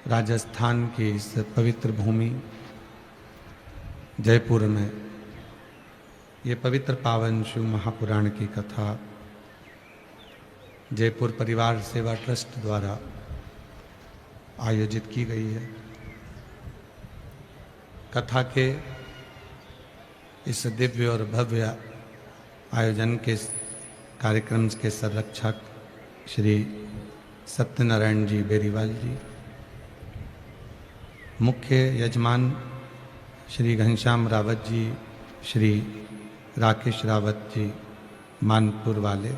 राजस्थान की इस पवित्र भूमि जयपुर में ये पवित्र पावन शिव महापुराण की कथा जयपुर परिवार सेवा ट्रस्ट द्वारा आयोजित की गई है। कथा के इस दिव्य और भव्य आयोजन के कार्यक्रम के संरक्षक श्री सत्यनारायण जी बेरीवाल जी, मुख्य यजमान श्री घनश्याम रावत जी, श्री राकेश रावत जी मानपुर वाले,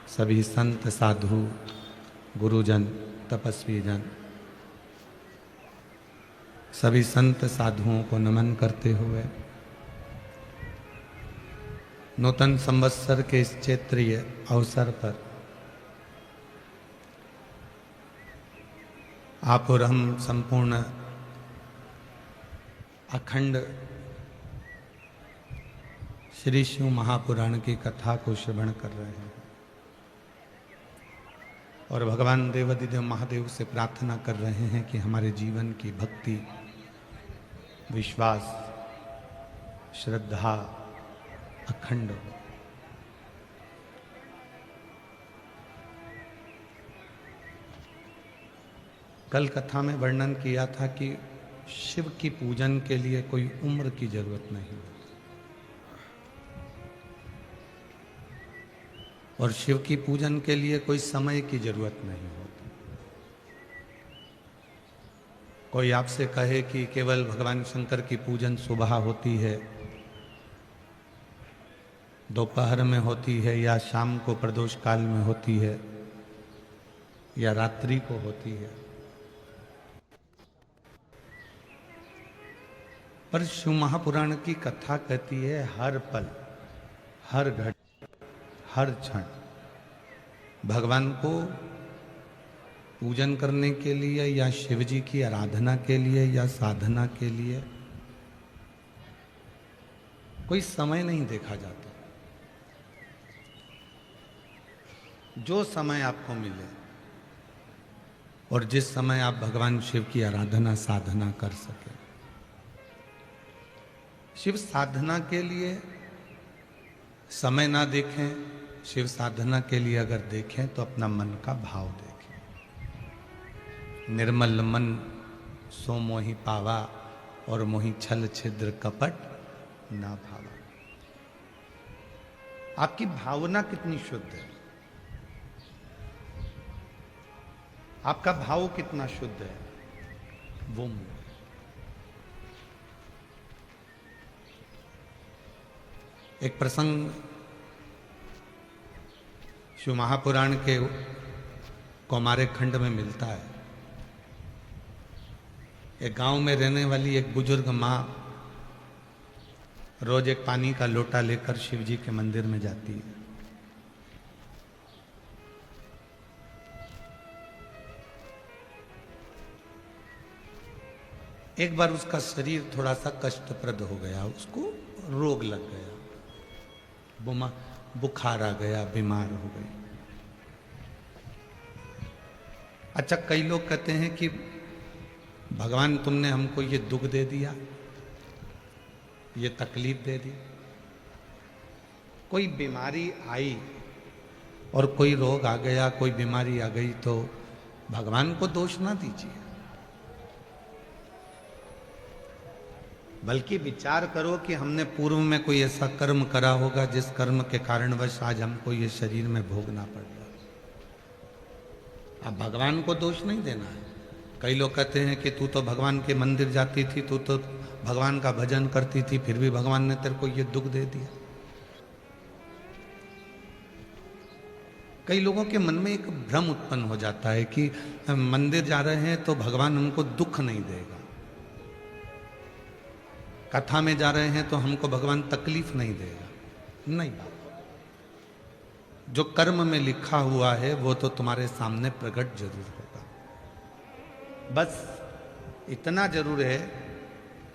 सभी संत साधु गुरुजन तपस्वी जन, सभी संत साधुओं को नमन करते हुए नूतन संवत्सर के इस क्षेत्रीय अवसर पर आप और हम संपूर्ण अखंड श्री शिव महापुराण की कथा को श्रवण कर रहे हैं और भगवान देवाधिदेव महादेव से प्रार्थना कर रहे हैं कि हमारे जीवन की भक्ति, विश्वास, श्रद्धा अखंड हो। कल कथा में वर्णन किया था कि शिव की पूजन के लिए कोई उम्र की जरूरत नहीं और शिव की पूजन के लिए कोई समय की जरूरत नहीं होती। कोई आपसे कहे कि केवल भगवान शंकर की पूजन सुबह होती है, दोपहर में होती है, या शाम को प्रदोष काल में होती है, या रात्रि को होती है, पर शिव महापुराण की कथा कहती है हर पल, हर घड़ी, हर क्षण भगवान को पूजन करने के लिए या शिव जी की आराधना के लिए या साधना के लिए कोई समय नहीं देखा जाता। जो समय आपको मिले और जिस समय आप भगवान शिव की आराधना साधना कर सके। शिव साधना के लिए समय ना देखें, शिव साधना के लिए अगर देखें तो अपना मन का भाव देखें। निर्मल मन सो मोहि पावा और मोहि छल छिद्र कपट ना भावा। आपकी भावना कितनी शुद्ध है, आपका भाव कितना शुद्ध है, वो एक प्रसंग शिव महापुराण के कौमारे खंड में मिलता है। एक गांव में रहने वाली एक बुजुर्ग माँ रोज एक पानी का लोटा लेकर शिव जी के मंदिर में जाती है। एक बार उसका शरीर थोड़ा सा कष्टप्रद हो गया, उसको रोग लग गया, बुखार आ गया, बीमार हो गई। अच्छा, कई लोग कहते हैं कि भगवान तुमने हमको ये दुख दे दिया, ये तकलीफ दे दी। कोई बीमारी आई और कोई रोग आ गया, कोई बीमारी आ गई तो भगवान को दोष ना दीजिए, बल्कि विचार करो कि हमने पूर्व में कोई ऐसा कर्म करा होगा जिस कर्म के कारणवश आज हमको ये शरीर में भोगना पड़ रहा है। अब भगवान को दोष नहीं देना है। कई लोग कहते हैं कि तू तो भगवान के मंदिर जाती थी, तू तो भगवान का भजन करती थी, फिर भी भगवान ने तेरे को ये दुख दे दिया। कई लोगों के मन में एक भ्रम उत्पन्न हो जाता है कि हम मंदिर जा रहे हैं तो भगवान हमको दुख नहीं देगा, कथा में जा रहे हैं तो हमको भगवान तकलीफ नहीं देगा। नहीं बात, जो कर्म में लिखा हुआ है वो तो तुम्हारे सामने प्रकट जरूर होगा। बस इतना जरूर है,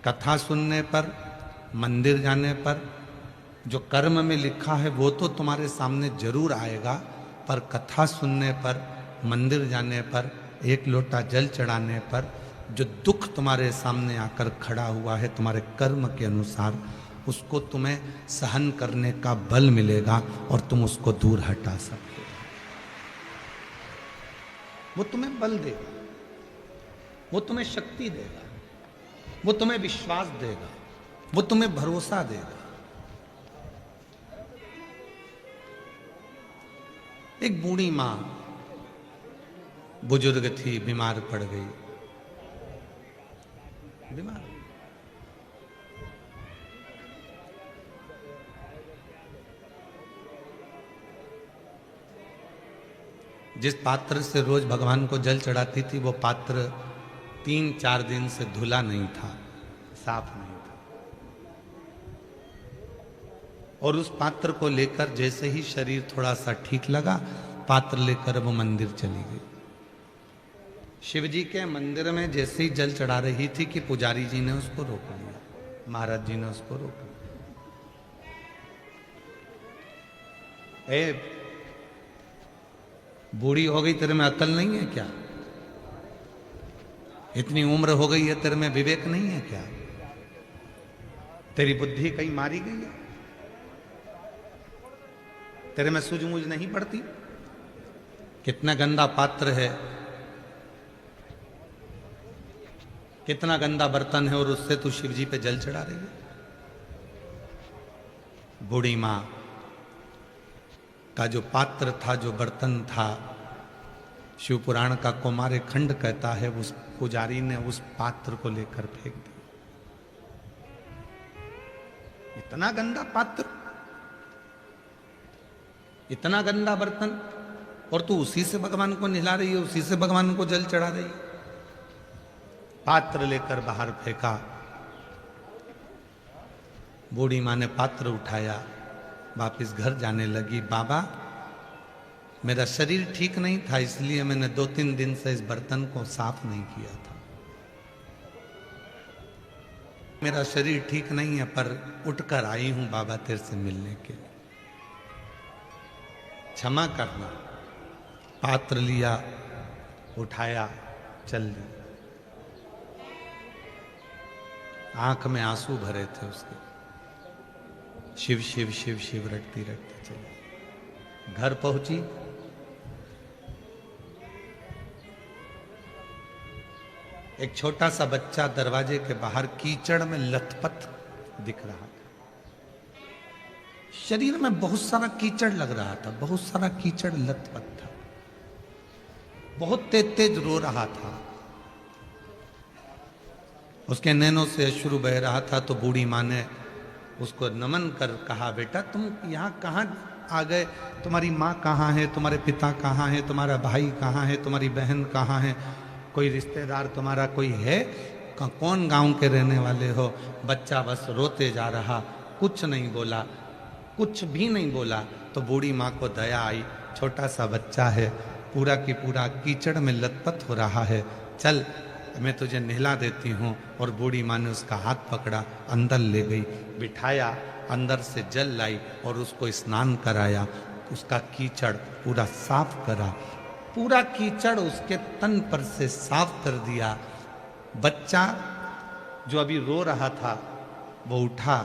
कथा सुनने पर, मंदिर जाने पर जो कर्म में लिखा है वो तो तुम्हारे सामने जरूर आएगा, पर कथा सुनने पर, मंदिर जाने पर एक लोटा जल चढ़ाने पर जो दुख तुम्हारे सामने आकर खड़ा हुआ है तुम्हारे कर्म के अनुसार, उसको तुम्हें सहन करने का बल मिलेगा और तुम उसको दूर हटा सकते हो। वो तुम्हें बल देगा, वो तुम्हें शक्ति देगा, वो तुम्हें विश्वास देगा, वो तुम्हें भरोसा देगा। एक बूढ़ी मां बुजुर्ग थी, बीमार पड़ गई, बीमार। जिस पात्र से रोज भगवान को जल चढ़ाती थी वो पात्र 3-4 दिन से धुला नहीं था, साफ नहीं था। और उस पात्र को लेकर जैसे ही शरीर थोड़ा सा ठीक लगा, पात्र लेकर वो मंदिर चली गई। शिव जी के मंदिर में जैसे ही जल चढ़ा रही थी कि पुजारी जी ने उसको रोक लिया, महाराज जी ने उसको रोक लिया। ए बूढ़ी हो गई, तेरे में अकल नहीं है क्या? इतनी उम्र हो गई है, तेरे में विवेक नहीं है क्या? तेरी बुद्धि कहीं मारी गई है? तेरे में सूझबूझ नहीं पड़ती? कितना गंदा पात्र है, कितना गंदा बर्तन है, और उससे तू शिव जी पे जल चढ़ा रही है। बूढ़ी मां का जो पात्र था, जो बर्तन था, शिव पुराण का कौमार्य खंड कहता है, उस पुजारी ने उस पात्र को लेकर फेंक दिया। इतना गंदा पात्र, इतना गंदा बर्तन, और तू उसी से भगवान को नहला रही है, उसी से भगवान को जल चढ़ा रही है। पात्र लेकर बाहर फेंका। बूढ़ी मां ने पात्र उठाया, वापिस घर जाने लगी। बाबा, मेरा शरीर ठीक नहीं था, इसलिए मैंने 2-3 दिन से इस बर्तन को साफ नहीं किया था। मेरा शरीर ठीक नहीं है, पर उठकर आई हूं बाबा तेरे से मिलने के लिए, क्षमा करना। पात्र लिया, उठाया, चल ली। आंख में आंसू भरे थे उसके। शिव शिव शिव शिव रटती रटती चली। घर पहुंची, एक छोटा सा बच्चा दरवाजे के बाहर कीचड़ में लथपथ दिख रहा था। शरीर में बहुत सारा कीचड़ लग रहा था, बहुत सारा कीचड़ लथपथ था, बहुत तेज तेज रो रहा था। उसके नैनों से अश्रु बह रहा था। तो बूढ़ी मां ने उसको नमन कर कहा, बेटा तुम यहाँ कहाँ आ गए? तुम्हारी माँ कहाँ है? तुम्हारे पिता कहाँ है? तुम्हारा भाई कहाँ है? तुम्हारी बहन कहाँ है? कोई रिश्तेदार तुम्हारा कोई है? कौन गांव के रहने वाले हो? बच्चा बस रोते जा रहा, कुछ नहीं बोला, कुछ भी नहीं बोला। तो बूढ़ी माँ को दया आई, छोटा सा बच्चा है, पूरा की पूरा कीचड़ में लथपथ हो रहा है, चल मैं तुझे नहला देती हूँ। और बूढ़ी माँ ने उसका हाथ पकड़ा, अंदर ले गई, बिठाया, अंदर से जल लाई और उसको स्नान कराया। उसका कीचड़ पूरा साफ करा, पूरा कीचड़ उसके तन पर से साफ कर दिया। बच्चा जो अभी रो रहा था वो उठा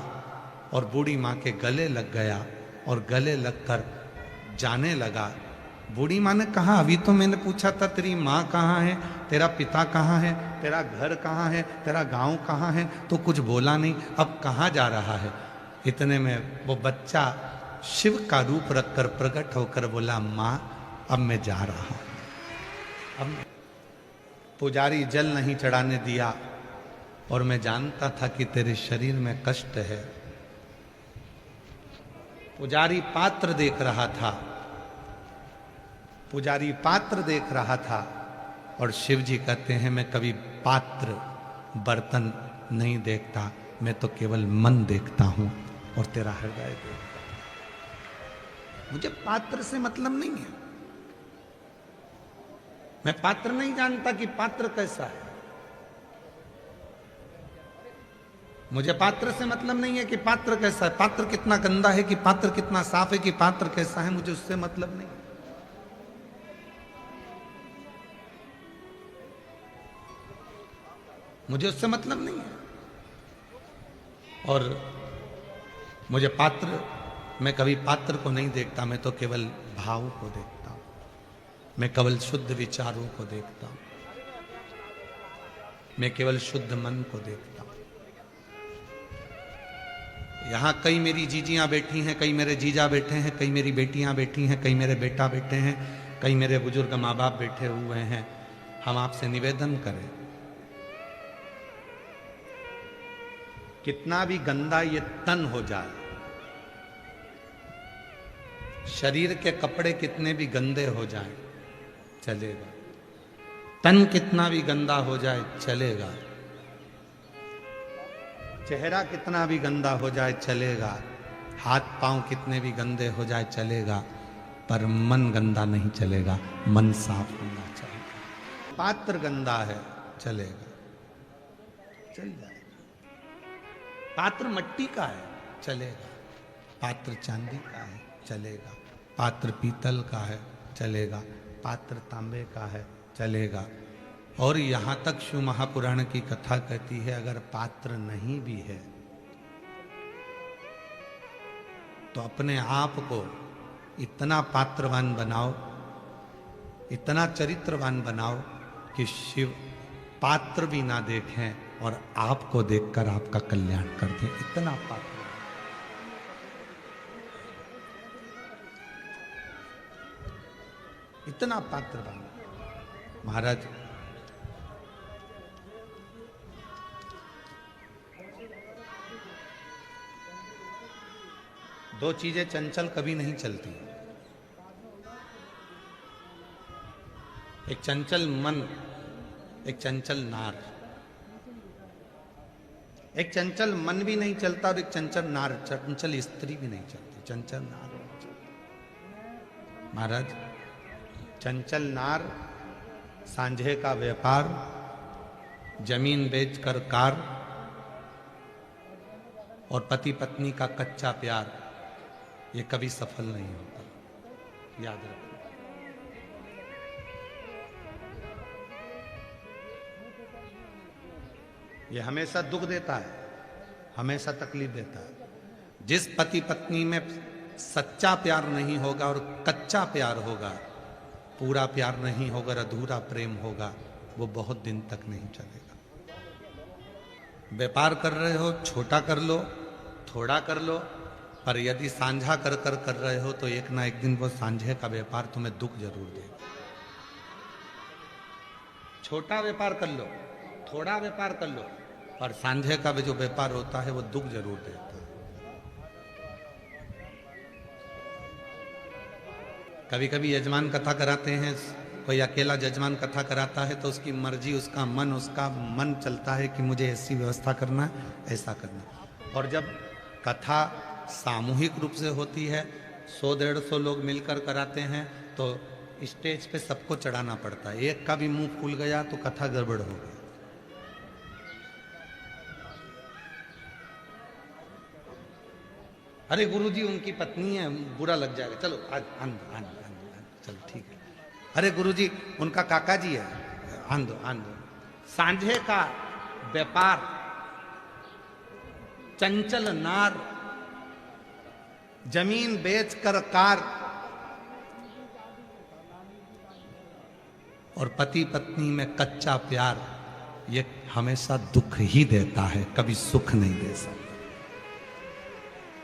और बूढ़ी माँ के गले लग गया और गले लगकर जाने लगा। बूढ़ी माँ ने कहा, अभी तो मैंने पूछा था तेरी माँ कहाँ है, तेरा पिता कहाँ है, तेरा घर कहाँ है, तेरा गांव कहाँ है, तो कुछ बोला नहीं, अब कहाँ जा रहा है? इतने में वो बच्चा शिव का रूप रखकर प्रकट होकर बोला, माँ अब मैं जा रहा हूँ। अब पुजारी जल नहीं चढ़ाने दिया और मैं जानता था कि तेरे शरीर में कष्ट है। पुजारी पात्र देख रहा था, पुजारी पात्र देख रहा था। और शिव जी कहते हैं, मैं कभी पात्र बर्तन नहीं देखता, मैं तो केवल मन देखता हूं और तेरा हृदय देखता हूं। मुझे पात्र से मतलब नहीं है, मैं पात्र नहीं जानता कि पात्र कैसा है। मुझे पात्र से मतलब नहीं है कि पात्र कैसा है, पात्र कितना गंदा है, कि पात्र कितना साफ है, कि पात्र कैसा है, मुझे उससे मतलब नहीं। मुझे उससे मतलब नहीं है। और मुझे पात्र, मैं कभी पात्र को नहीं देखता, मैं तो केवल भाव को देखता हूं, मैं केवल शुद्ध विचारों को देखता हूं, मैं केवल शुद्ध मन को देखता हूं। यहां कई मेरी जीजियां बैठी हैं, कई मेरे जीजा बैठे हैं, कई मेरी बेटियां बैठी हैं, कई मेरे बेटा बैठे हैं, कई मेरे बुजुर्ग माँ बाप बैठे हुए हैं। हम आपसे निवेदन करें, कितना भी गंदा ये तन हो जाए, शरीर के कपड़े कितने भी गंदे हो जाएं, चलेगा। तन कितना भी गंदा हो जाए चलेगा, चेहरा कितना भी गंदा हो जाए चलेगा, हाथ पांव कितने भी गंदे हो जाए चलेगा, पर मन गंदा नहीं चलेगा, मन साफ होना चाहिए। पात्र गंदा है चलेगा, चल जाएगा। पात्र मट्टी का है चलेगा, पात्र चांदी का है चलेगा, पात्र पीतल का है चलेगा, पात्र तांबे का है चलेगा। और यहां तक शिव महापुराण की कथा कहती है, अगर पात्र नहीं भी है तो अपने आप को इतना पात्रवान बनाओ, इतना चरित्रवान बनाओ कि शिव पात्र भी ना देखें और आपको देखकर आपका कल्याण कर दें। इतना पात्र, इतना पात्रवान। महाराज दो चीजें चंचल कभी नहीं चलती, एक चंचल मन, एक चंचल नार। एक चंचल मन भी नहीं चलता और एक चंचल नार, चंचल स्त्री भी नहीं चलती, चंचल नार नहीं चलती। महाराज चंचल नार, सांझे का व्यापार, जमीन बेचकर कार और पति पत्नी का कच्चा प्यार, ये कभी सफल नहीं होता, याद रखो। ये हमेशा दुख देता है, हमेशा तकलीफ देता है। जिस पति पत्नी में सच्चा प्यार नहीं होगा और कच्चा प्यार होगा, पूरा प्यार नहीं होगा, अधूरा प्रेम होगा, वो बहुत दिन तक नहीं चलेगा। व्यापार कर रहे हो, छोटा कर लो, थोड़ा कर लो, पर यदि सांझा कर रहे हो तो एक ना एक दिन वो सांझे का व्यापार तुम्हें दुख जरूर देगा। छोटा व्यापार कर लो, थोड़ा व्यापार कर लो, पर सांझे का जो व्यापार होता है वो दुख जरूर देता है। कभी कभी यजमान कथा कराते हैं, कोई अकेला यजमान कथा कराता है तो उसकी मर्जी, उसका मन चलता है कि मुझे ऐसी व्यवस्था करना, ऐसा करना। और जब कथा सामूहिक रूप से होती है, 100-150 लोग मिलकर कराते हैं, तो स्टेज पे सबको चढ़ाना पड़ता है। एक का भी मुंह खुल गया तो कथा गड़बड़ हो गई। अरे गुरुजी उनकी पत्नी है, बुरा लग जाएगा, चलो आज आन चलो ठीक है। अरे गुरुजी उनका काका जी है, आन दो। सांझे का व्यापार, चंचल नार, जमीन बेचकर कार और पति पत्नी में कच्चा प्यार, ये हमेशा दुख ही देता है, कभी सुख नहीं दे सकता।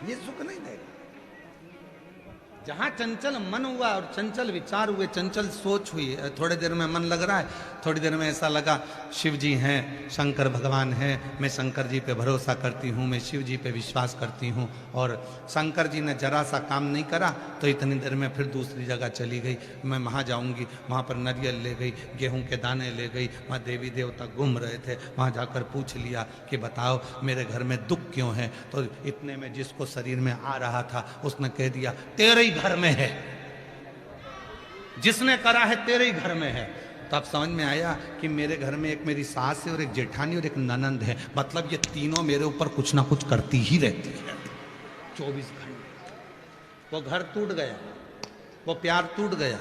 ये सुख नहीं देगा। जहां चंचल मन हुआ और चंचल विचार हुए, चंचल सोच हुई, थोड़ी देर में मन लग रहा है, थोड़ी देर में ऐसा लगा शिव जी हैं, शंकर भगवान हैं, मैं शंकर जी पे भरोसा करती हूँ, मैं शिव जी पे विश्वास करती हूँ, और शंकर जी ने जरा सा काम नहीं करा तो इतनी देर में फिर दूसरी जगह चली गई, मैं वहाँ जाऊँगी, वहाँ पर नारियल ले गई, गेहूँ के दाने ले गई, वहाँ देवी देवता घूम रहे थे, वहाँ जाकर पूछ लिया कि बताओ मेरे घर में दुख क्यों है। तो इतने में जिसको शरीर में आ रहा था उसने कह दिया तेरे ही घर में है, जिसने करा है तेरे ही घर में है। तो अब समझ में आया कि मेरे घर में एक मेरी सास है और एक जेठानी और एक ननंद है, मतलब ये तीनों मेरे ऊपर कुछ ना कुछ करती ही रहती है 24 घंटे। वो घर टूट गया, वो प्यार टूट गया,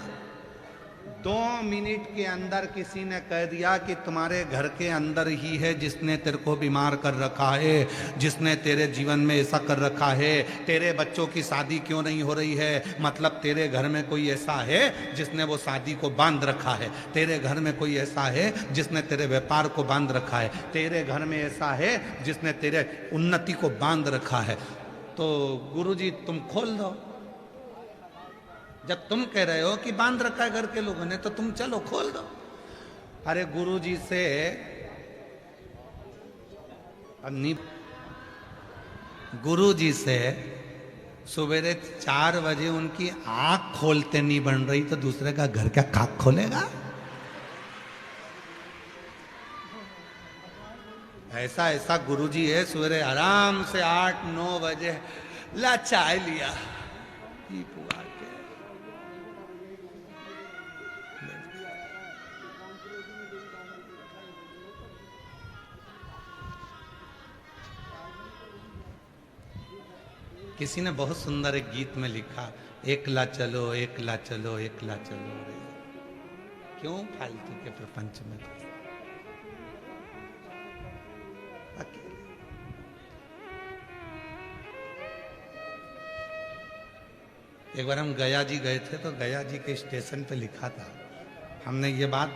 2 मिनट के अंदर किसी ने कह दिया कि तुम्हारे घर के अंदर ही है जिसने तेरे को बीमार कर रखा है, जिसने तेरे जीवन में ऐसा कर रखा है, तेरे बच्चों की शादी क्यों नहीं हो रही है, मतलब तेरे घर में कोई ऐसा है जिसने वो शादी को बांध रखा है, तेरे घर में कोई ऐसा है जिसने तेरे व्यापार को बांध रखा है, तेरे घर में ऐसा है जिसने तेरे उन्नति को बांध रखा है। तो गुरुजी तुम खोल दो। जब तुम कह रहे हो कि बांध रखा है घर के लोगों ने, तो तुम चलो खोल दो। अरे गुरुजी से गुरुजी से सवेरे 4 बजे उनकी आंख खोलते नहीं बन रही, तो दूसरे का घर क्या खाक खोलेगा? ऐसा ऐसा गुरुजी है, सवेरे आराम से 8-9 बजे ला चाय लिया, पुआ के किसी ने बहुत सुंदर एक गीत में लिखा, एकला चलो एकला चलो एकला चलो रे, क्यों फालतू के प्रपंच में अकेले। एक बार हम गया जी गए थे, तो गया जी के स्टेशन पे लिखा था, हमने ये बात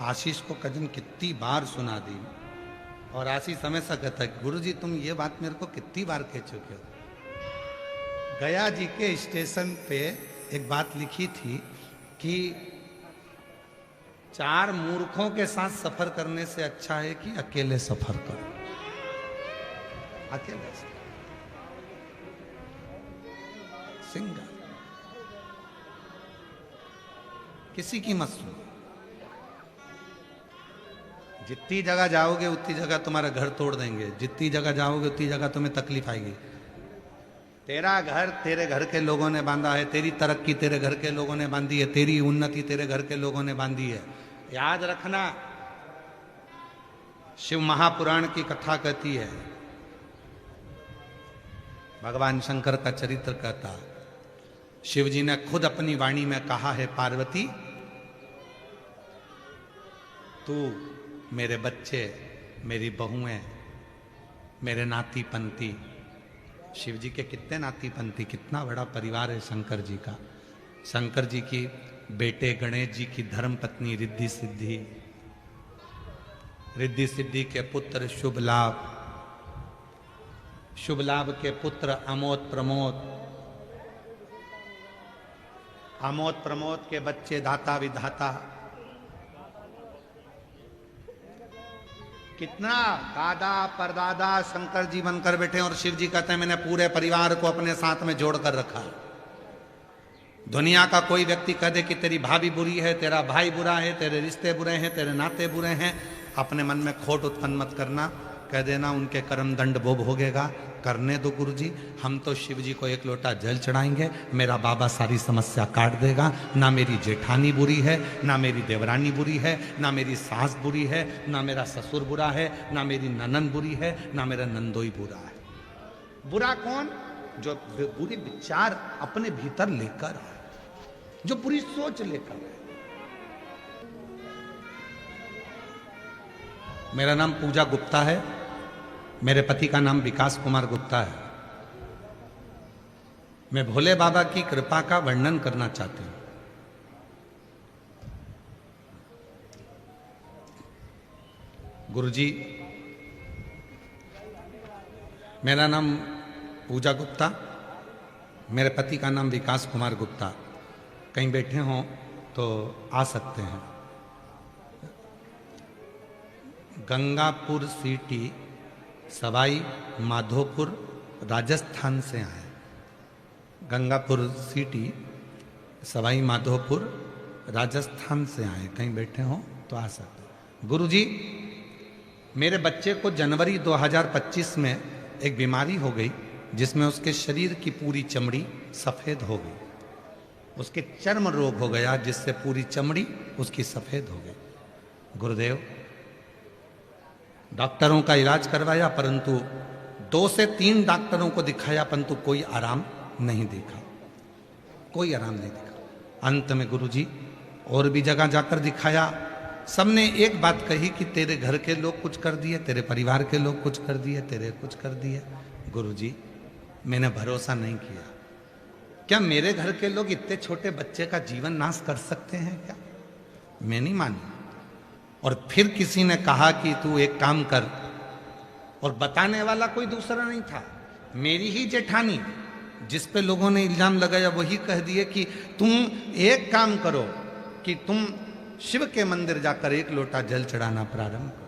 आशीष को कजन कितनी बार सुना दी, और आशीष हमेशा कहता है गुरुजी तुम ये बात मेरे को कितनी बार कह चुके हो। गया जी के स्टेशन पे एक बात लिखी थी कि 4 मूर्खों के साथ सफर करने से अच्छा है कि अकेले सफर करो। अकेले सिंगल, किसी की मत सुनो। जितनी जगह जाओगे उतनी जगह तुम्हारा घर तोड़ देंगे, जितनी जगह जाओगे उतनी जगह तुम्हें तकलीफ आएगी। तेरा घर तेरे घर के लोगों ने बांधा है, तेरी तरक्की तेरे घर के लोगों ने बांधी है, तेरी उन्नति तेरे घर के लोगों ने बांधी है। याद रखना, शिव महापुराण की कथा कहती है, भगवान शंकर का चरित्र कहता, शिव जी ने खुद अपनी वाणी में कहा है, पार्वती तू मेरे बच्चे, मेरी बहुएं, मेरे नाती पंती। शिव जी के कितने नाती पंती, कितना बड़ा परिवार है शंकर जी का। शंकर जी की बेटे गणेश जी की धर्म पत्नी रिद्धि सिद्धि, रिद्धि सिद्धि के पुत्र शुभ लाभ, शुभ लाभ के पुत्र अमोद प्रमोद, अमोद प्रमोद के बच्चे दाता विधाता। कितना दादा परदादा शंकर जी बनकर बैठे, और शिव जी कहते हैं मैंने पूरे परिवार को अपने साथ में जोड़कर रखा। दुनिया का कोई व्यक्ति कह दे कि तेरी भाभी बुरी है, तेरा भाई बुरा है, तेरे रिश्ते बुरे हैं, तेरे नाते बुरे हैं, अपने मन में खोट उत्पन्न मत करना, कह देना उनके कर्म दंड भोग होगेगा। करने दो गुरुजी, हम तो शिव जी को 1 लोटा जल चढ़ाएंगे, मेरा बाबा सारी समस्या काट देगा। ना मेरी जेठानी बुरी है, ना मेरी देवरानी बुरी है, ना मेरी सास बुरी है, ना मेरा ससुर बुरा है, ना मेरी ननन बुरी है, ना मेरा नंदोई बुरा है। बुरा कौन? जो बुरे विचार अपने भीतर लेकर है, जो बुरी सोच लेकर है। मेरा नाम पूजा गुप्ता है, मेरे पति का नाम विकास कुमार गुप्ता है। मैं भोले बाबा की कृपा का वर्णन करना चाहती हूं। गुरुजी, मेरा नाम पूजा गुप्ता, मेरे पति का नाम विकास कुमार गुप्ता। कहीं बैठे हों तो आ सकते हैं। गंगापुर सिटी, सवाई माधोपुर, राजस्थान से आए। गंगापुर सिटी, सवाई माधोपुर, राजस्थान से आए। कहीं बैठे हों तो आ सकते। गुरुजी, मेरे बच्चे को जनवरी 2025 में एक बीमारी हो गई जिसमें उसके शरीर की पूरी चमड़ी सफ़ेद हो गई। उसके चर्म रोग हो गया जिससे पूरी चमड़ी उसकी सफ़ेद हो गई। गुरुदेव, डॉक्टरों का इलाज करवाया, परंतु 2 से 3 डॉक्टरों को दिखाया, परंतु कोई आराम नहीं दिखा, कोई आराम नहीं दिखा। अंत में गुरुजी और भी जगह जाकर दिखाया, सबने एक बात कही कि तेरे घर के लोग कुछ कर दिए, तेरे परिवार के लोग कुछ कर दिए, तेरे कुछ कर दिए। गुरुजी, मैंने भरोसा नहीं किया। क्या मेरे घर के लोग इतने छोटे बच्चे का जीवन नाश कर सकते हैं क्या? मैं नहीं मानी। और फिर किसी ने कहा कि तू एक काम कर, और बताने वाला कोई दूसरा नहीं था, मेरी ही जेठानी, जिस पे लोगों ने इल्जाम लगाया, वही कह दिए कि तुम एक काम करो कि तुम शिव के मंदिर जाकर एक लोटा जल चढ़ाना प्रारंभ करो।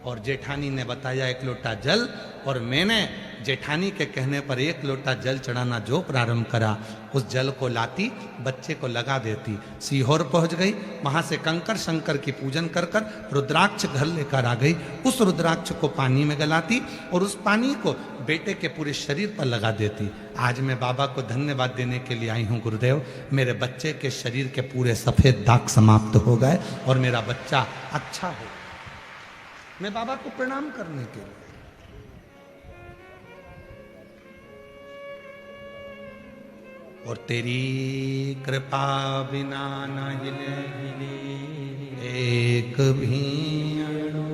और जेठानी ने बताया एक लोटा जल, और मैंने जेठानी के कहने पर एक लोटा जल चढ़ाना जो प्रारंभ करा, उस जल को लाती, बच्चे को लगा देती, सीहोर पहुंच गई, वहां से कंकर शंकर की पूजन कर कर रुद्राक्ष घर लेकर आ गई। उस रुद्राक्ष को पानी में गलाती और उस पानी को बेटे के पूरे शरीर पर लगा देती। आज मैं बाबा को धन्यवाद देने के लिए आई हूँ, गुरुदेव, मेरे बच्चे के शरीर के पूरे सफेद दाग समाप्त हो गए और मेरा बच्चा अच्छा हो। मैं बाबा को प्रणाम करने के लिए। और तेरी कृपा बिना न हिले एक भी अणु।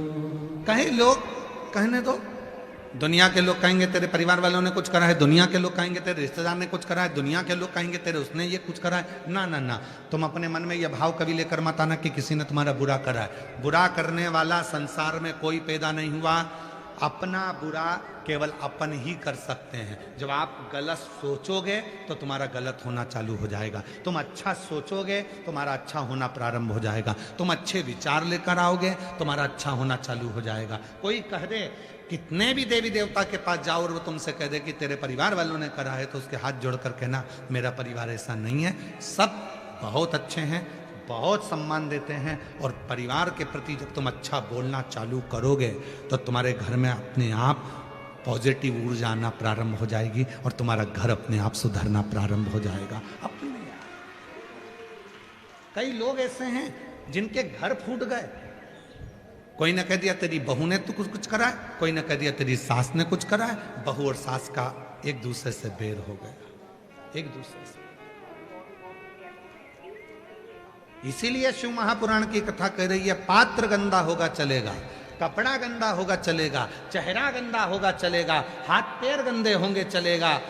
कहे लोग, कहने दो, दुनिया के लोग कहेंगे तेरे परिवार वालों ने कुछ करा है, दुनिया के लोग कहेंगे तेरे रिश्तेदार ने कुछ करा है, दुनिया के लोग कहेंगे तेरे उसने ये कुछ करा है। ना ना ना, तुम अपने मन में यह भाव कभी लेकर मत आना कि किसी ने तुम्हारा बुरा करा है। बुरा करने वाला संसार में कोई पैदा नहीं हुआ। अपना बुरा केवल अपन ही कर सकते हैं। जब आप गलत सोचोगे तो तुम्हारा गलत होना चालू हो जाएगा, तुम अच्छा सोचोगे तुम्हारा अच्छा होना प्रारंभ हो जाएगा, तुम अच्छे विचार लेकर आओगे तुम्हारा अच्छा होना चालू हो जाएगा। कोई कह दे, कितने भी देवी देवता के पास जाओ और वो तुमसे कह दे कि तेरे परिवार वालों ने करा है, तो उसके हाथ जोड़कर कहना मेरा परिवार ऐसा नहीं है, सब बहुत अच्छे हैं, बहुत सम्मान देते हैं। और परिवार के प्रति जब तुम अच्छा बोलना चालू करोगे तो तुम्हारे घर में अपने आप पॉजिटिव ऊर्जा आना प्रारंभ हो जाएगी और तुम्हारा घर अपने आप सुधरना प्रारंभ हो जाएगा अपने आप। कई लोग ऐसे हैं जिनके घर फूट गए। कोई ने कह दिया तेरी बहू ने तो कुछ करा है, कोई ने कह दिया तेरी सास ने कुछ करा है। बहू और सास का एक दूसरे से बैर हो गया, एक दूसरे से। इसीलिए शिव महापुराण की कथा कह रही है, पात्र गंदा होगा चलेगा, कपड़ा गंदा होगा चलेगा, चेहरा गंदा होगा चलेगा, हाथ पैर गंदे होंगे चलेगा।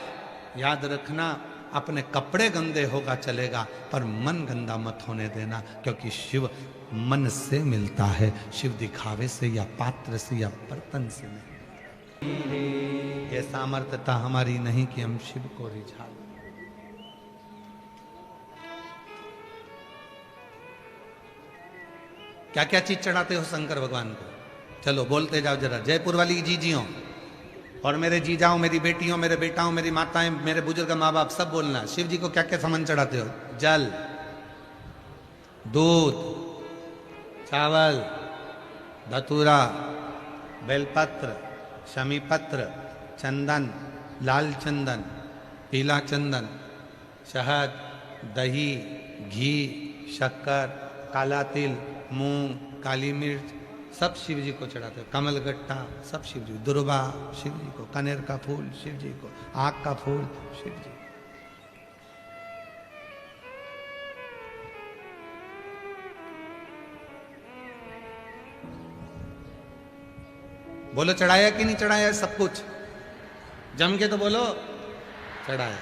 याद रखना, अपने कपड़े गंदे होगा चलेगा, पर मन गंदा मत होने देना, क्योंकि शिव मन से मिलता है, शिव दिखावे से या पात्र से या बर्तन से नहीं। ये सामर्थ्यता हमारी नहीं कि हम शिव को रिझा लें। क्या क्या चीज चढ़ाते हो शंकर भगवान को? चलो बोलते जाओ जरा। जयपुर वाली जीजियों और मेरे जीजाओं, मेरी बेटियों, मेरे बेटाओं, मेरी माताएं, मेरे बुजुर्ग माँ बाप, सब बोलना शिव जी को क्या क्या सामान चढ़ाते हो? जल, दूध, चावल, धतूरा, बेलपत्र, शमीपत्र, चंदन, लाल चंदन, पीला चंदन, शहद, दही, घी, शक्कर, काला तिल, मूंग, काली मिर्च, सब शिव जी को चढ़ाते हो। कमलगट्टा सब शिव जी, दुर्वा शिव जी को, कनेर का फूल शिव जी को, आग का फूल शिव जी। बोलो चढ़ाया कि नहीं चढ़ाया? सब कुछ जम के तो बोलो चढ़ाया।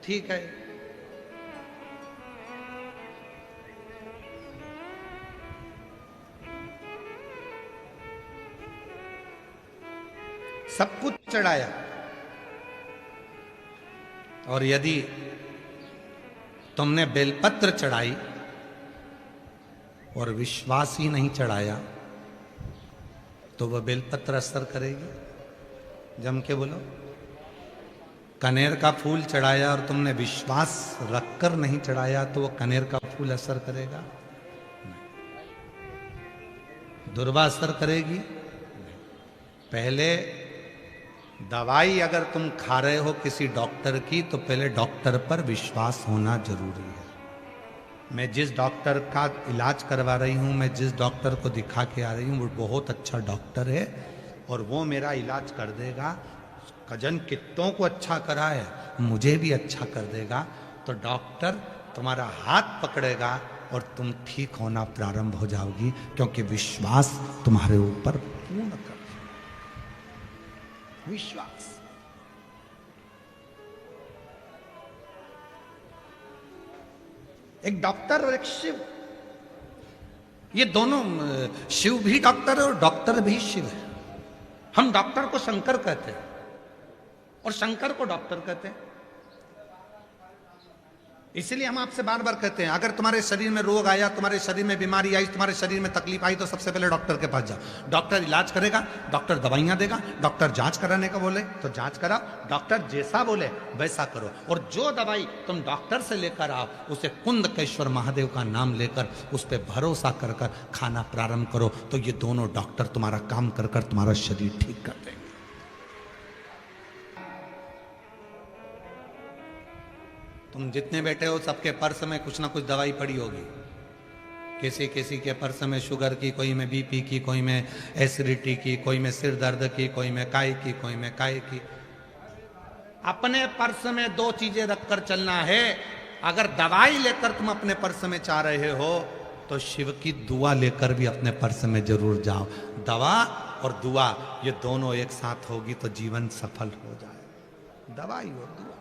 ठीक है, सब कुछ चढ़ाया। और यदि तुमने बेलपत्र चढ़ाई और विश्वास ही नहीं चढ़ाया तो वह बेलपत्र असर करेगी? जम के बोलो। कनेर का फूल चढ़ाया और तुमने विश्वास रखकर नहीं चढ़ाया तो वह कनेर का फूल असर करेगा? दुर्वा असर करेगी? पहले दवाई अगर तुम खा रहे हो किसी डॉक्टर की, तो पहले डॉक्टर पर विश्वास होना जरूरी है। मैं जिस डॉक्टर का इलाज करवा रही हूँ, मैं जिस डॉक्टर को दिखा के आ रही हूँ, वो बहुत अच्छा डॉक्टर है और वो मेरा इलाज कर देगा। कजन कितनों को अच्छा करा है, मुझे भी अच्छा कर देगा। तो डॉक्टर तुम्हारा हाथ पकड़ेगा और तुम ठीक होना प्रारंभ हो जाओगी, क्योंकि विश्वास तुम्हारे ऊपर पूर्ण कर विश्वास। एक डॉक्टर और एक शिव, ये दोनों, शिव भी डॉक्टर है और डॉक्टर भी शिव है। हम डॉक्टर को शंकर कहते हैं और शंकर को डॉक्टर कहते हैं। इसलिए हम आपसे बार बार कहते हैं, अगर तुम्हारे शरीर में रोग आया, तुम्हारे शरीर में बीमारी आई, तुम्हारे शरीर में तकलीफ आई, तो सबसे पहले डॉक्टर के पास जाओ। डॉक्टर इलाज करेगा, डॉक्टर दवाइयां देगा, डॉक्टर जांच कराने का बोले तो जांच कराओ, डॉक्टर जैसा बोले वैसा करो। और जो दवाई तुम डॉक्टर से लेकर आओ, उसे कुंदकेश्वर महादेव का नाम लेकर उस पर भरोसा कर कर खाना प्रारंभ करो, तो ये दोनों डॉक्टर तुम्हारा काम कर कर तुम्हारा शरीर ठीक कर देंगे। तुम जितने बैठे हो सबके पर्स में कुछ ना कुछ दवाई पड़ी होगी। किसी किसी के पर्स में शुगर की, कोई में बीपी की, कोई में एसिडिटी की, कोई में सिर दर्द की, कोई में काय की, कोई में काय की। अपने पर्स में 2 चीजें रखकर चलना है। अगर दवाई लेकर तुम अपने पर्स में जा रहे हो तो शिव की दुआ लेकर भी अपने पर्स में जरूर जाओ। दवा और दुआ ये दोनों एक साथ होगी तो जीवन सफल हो जाए। दवाई और दुआ।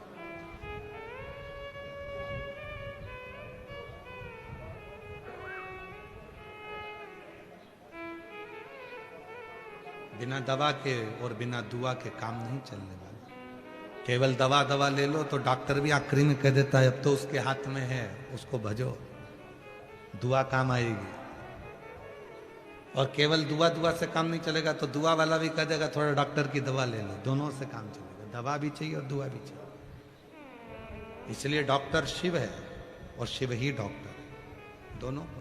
बिना दवा के और बिना दुआ के काम नहीं चलने वाले। केवल दवा दवा ले लो तो डॉक्टर भी आखिरी में कह देता है अब तो उसके हाथ में है, उसको भजो, दुआ काम आएगी। और केवल दुआ से काम नहीं चलेगा तो दुआ वाला भी कह देगा थोड़ा डॉक्टर की दवा ले लो, दोनों से काम चलेगा। दवा भी चाहिए और दुआ भी चाहिए। इसलिए डॉक्टर शिव है और शिव ही डॉक्टर, दोनों को।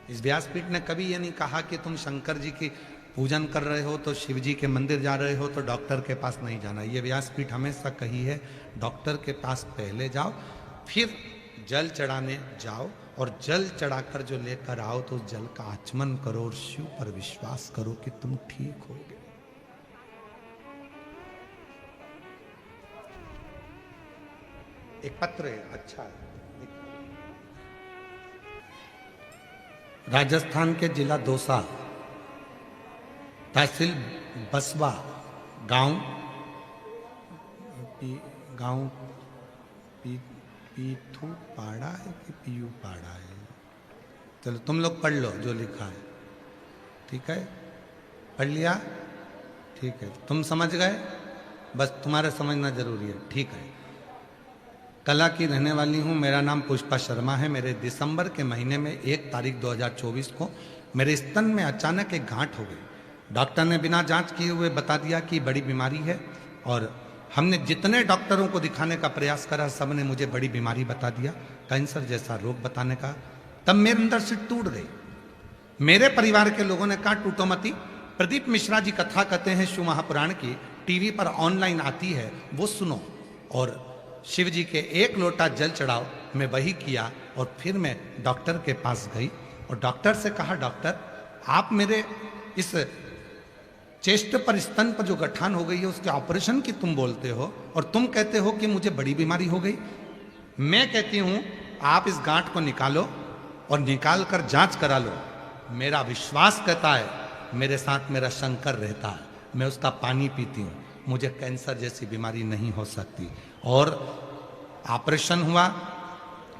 इस व्यासपीठ ने कभी ये नहीं कहा कि तुम शंकर जी की पूजन कर रहे हो तो शिव जी के मंदिर जा रहे हो तो डॉक्टर के पास नहीं जाना। ये व्यासपीठ हमेशा कही है डॉक्टर के पास पहले जाओ, फिर जल चढ़ाने जाओ, और जल चढ़ाकर जो लेकर आओ तो उस जल का आचमन करो और शिव पर विश्वास करो कि तुम ठीक होगे। एक पत्र है, अच्छा है। राजस्थान के जिला दौसा, तहसील बसवा, गांव पीथू पाड़ा है कि पीयू पाड़ा है, चलो तुम लोग पढ़ लो जो लिखा है, ठीक है? पढ़ लिया, ठीक है? तुम समझ गए, बस तुम्हारे समझना जरूरी है, ठीक है? कला की रहने वाली हूँ, मेरा नाम पुष्पा शर्मा है। मेरे दिसंबर के महीने में 1 तारीख 2024 को मेरे स्तन में अचानक एक गांठ हो गई। डॉक्टर ने बिना जांच किए हुए बता दिया कि बड़ी बीमारी है, और हमने जितने डॉक्टरों को दिखाने का प्रयास करा सब ने मुझे बड़ी बीमारी बता दिया, कैंसर जैसा रोग बताने का। तब मेरे अंदर से टूट गई। मेरे परिवार के लोगों ने कहा टूटो मती, प्रदीप मिश्रा जी कथा कहते हैं शिव महापुराण की, टीवी पर ऑनलाइन आती है, वो सुनो और शिव जी के 1 लोटा जल चढ़ाओ। मैं वही किया और फिर मैं डॉक्टर के पास गई और डॉक्टर से कहा डॉक्टर आप मेरे इस चेस्ट पर, स्तन पर जो गठान हो गई है उसके ऑपरेशन की तुम बोलते हो और तुम कहते हो कि मुझे बड़ी बीमारी हो गई। मैं कहती हूं आप इस गांठ को निकालो और निकाल कर जांच करा लो। मेरा विश्वास कहता है मेरे साथ मेरा शंकर रहता है, मैं उसका पानी पीती हूँ, मुझे कैंसर जैसी बीमारी नहीं हो सकती। और ऑपरेशन हुआ,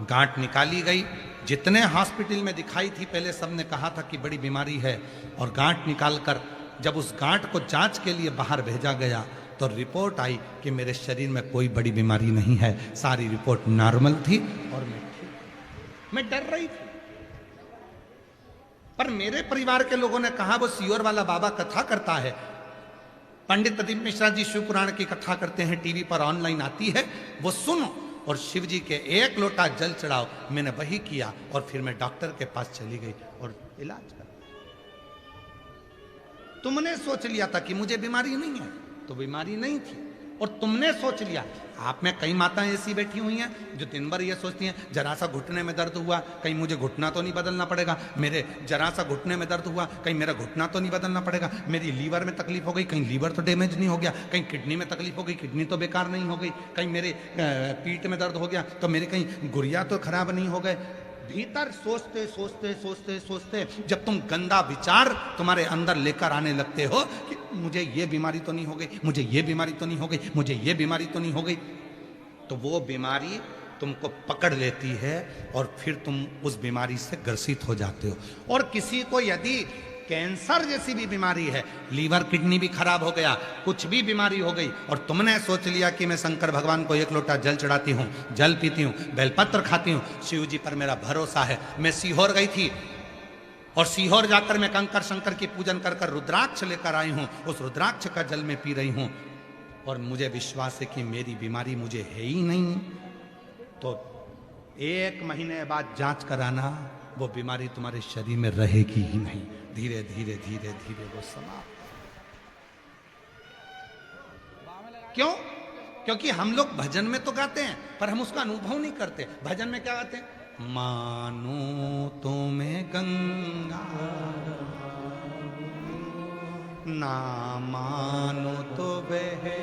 गांठ निकाली गई। जितने हॉस्पिटल में दिखाई थी पहले सब ने कहा था कि बड़ी बीमारी है, और गांठ निकालकर जब उस गांठ को जांच के लिए बाहर भेजा गया तो रिपोर्ट आई कि मेरे शरीर में कोई बड़ी बीमारी नहीं है, सारी रिपोर्ट नॉर्मल थी और मैं ठीक। मैं डर रही थी, पर मेरे परिवार के लोगों ने कहा वो सियोर वाला बाबा कथा करता है, पंडित प्रदीप मिश्रा जी शिव पुराण की कथा करते हैं, टीवी पर ऑनलाइन आती है, वो सुनो और शिव जी के 1 लोटा जल चढ़ाओ। मैंने वही किया और फिर मैं डॉक्टर के पास चली गई और इलाज कर। तुमने सोच लिया था कि मुझे बीमारी नहीं है, तो बीमारी नहीं थी और तुमने सोच लिया। आप में कई माताएं ऐसी बैठी हुई हैं जो दिन भर ये सोचती हैं, जरा सा घुटने में दर्द हुआ, कहीं मुझे घुटना तो नहीं बदलना पड़ेगा, मेरे जरा सा घुटने में दर्द हुआ, कहीं मेरा घुटना तो नहीं बदलना पड़ेगा, मेरी लीवर में तकलीफ हो गई, कहीं लीवर तो डैमेज नहीं हो गया, कहीं किडनी में तकलीफ हो गई, किडनी तो बेकार नहीं हो गई, कहीं मेरे पीठ में दर्द हो गया तो मेरे कहीं गुर्रिया तो खराब नहीं हो गए। भीतर सोचते सोचते सोचते सोचते जब तुम गंदा विचार तुम्हारे अंदर लेकर आने लगते हो कि मुझे ये बीमारी तो नहीं हो गई, मुझे ये बीमारी तो नहीं हो गई, मुझे ये बीमारी तो नहीं हो गई, तो वो बीमारी तुमको पकड़ लेती है और फिर तुम उस बीमारी से ग्रसित हो जाते हो। और किसी को यदि कैंसर जैसी भी बीमारी है, लीवर किडनी भी खराब हो गया, कुछ भी बीमारी हो गई और तुमने सोच लिया कि मैं शंकर भगवान को 1 लोटा जल चढ़ाती हूँ, जल पीती हूँ, बेलपत्र खाती हूँ, शिव जी पर मेरा भरोसा है। मैं सीहोर गई थी और सीहोर जाकर मैं कंकर शंकर की पूजन कर कर रुद्राक्ष लेकर आई हूँ, उस रुद्राक्ष का जल में पी रही हूँ और मुझे विश्वास है कि मेरी बीमारी मुझे है ही नहीं, तो 1 महीने बाद जांच कराना, वो बीमारी तुम्हारे शरीर में रहेगी ही नहीं। धीरे धीरे धीरे धीरे वो समाप्त। क्यों? क्योंकि हम लोग भजन में तो गाते हैं पर हम उसका अनुभव नहीं करते। भजन में क्या गाते हैं? मानो तुम्हें गंगा ना मानो तो बहे।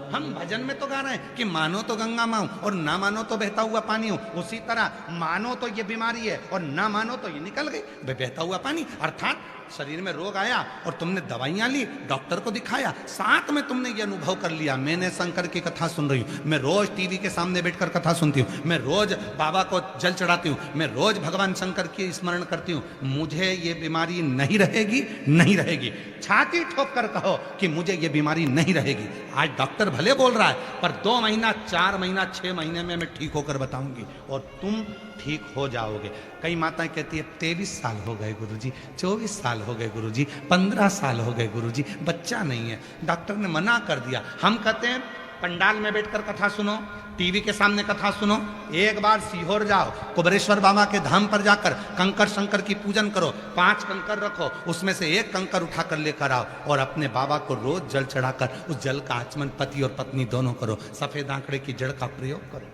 हम भजन में तो गा रहे हैं कि मानो तो गंगा माँ और ना मानो तो बहता हुआ पानी हो। उसी तरह मानो तो ये बीमारी है और ना मानो तो ये निकल गई बहता हुआ पानी। अर्थात शरीर में रोग आया और तुमने दवाइयां ली, डॉक्टर को दिखाया, साथ में तुमने ये अनुभव कर लिया मैंने शंकर की कथा सुन रही हूँ, मैं रोज टीवी के सामने बैठकर कथा सुनती हूँ, मैं रोज बाबा को जल चढ़ाती हूँ, मैं रोज भगवान शंकर की स्मरण करती हूँ, मुझे ये बीमारी नहीं रहेगी, नहीं रहेगी। छाती ठोक कर कहो कि मुझे ये बीमारी नहीं रहेगी। आज डॉक्टर भले बोल रहा है पर 2 महीना, 4 महीना, 6 महीने में मैं ठीक होकर बताऊंगी और तुम ठीक हो जाओगे। कई माताएं कहती है 23 साल हो गए गुरुजी, 24 साल हो गए गुरुजी, 15 साल हो गए गुरुजी, बच्चा नहीं है, डॉक्टर ने मना कर दिया। हम कहते हैं पंडाल में बैठकर कथा सुनो, टीवी के सामने कथा सुनो। एक बार सीहोर जाओ, कुबरेश्वर बाबा के धाम पर जाकर कंकर शंकर की पूजन करो, 5 कंकर रखो, उसमें से 1 कंकर उठाकर लेकर आओ और अपने बाबा को रोज जल चढ़ाकर उस जल का आचमन पति और पत्नी दोनों करो। सफेद आंकड़े की जड़ का प्रयोग करो,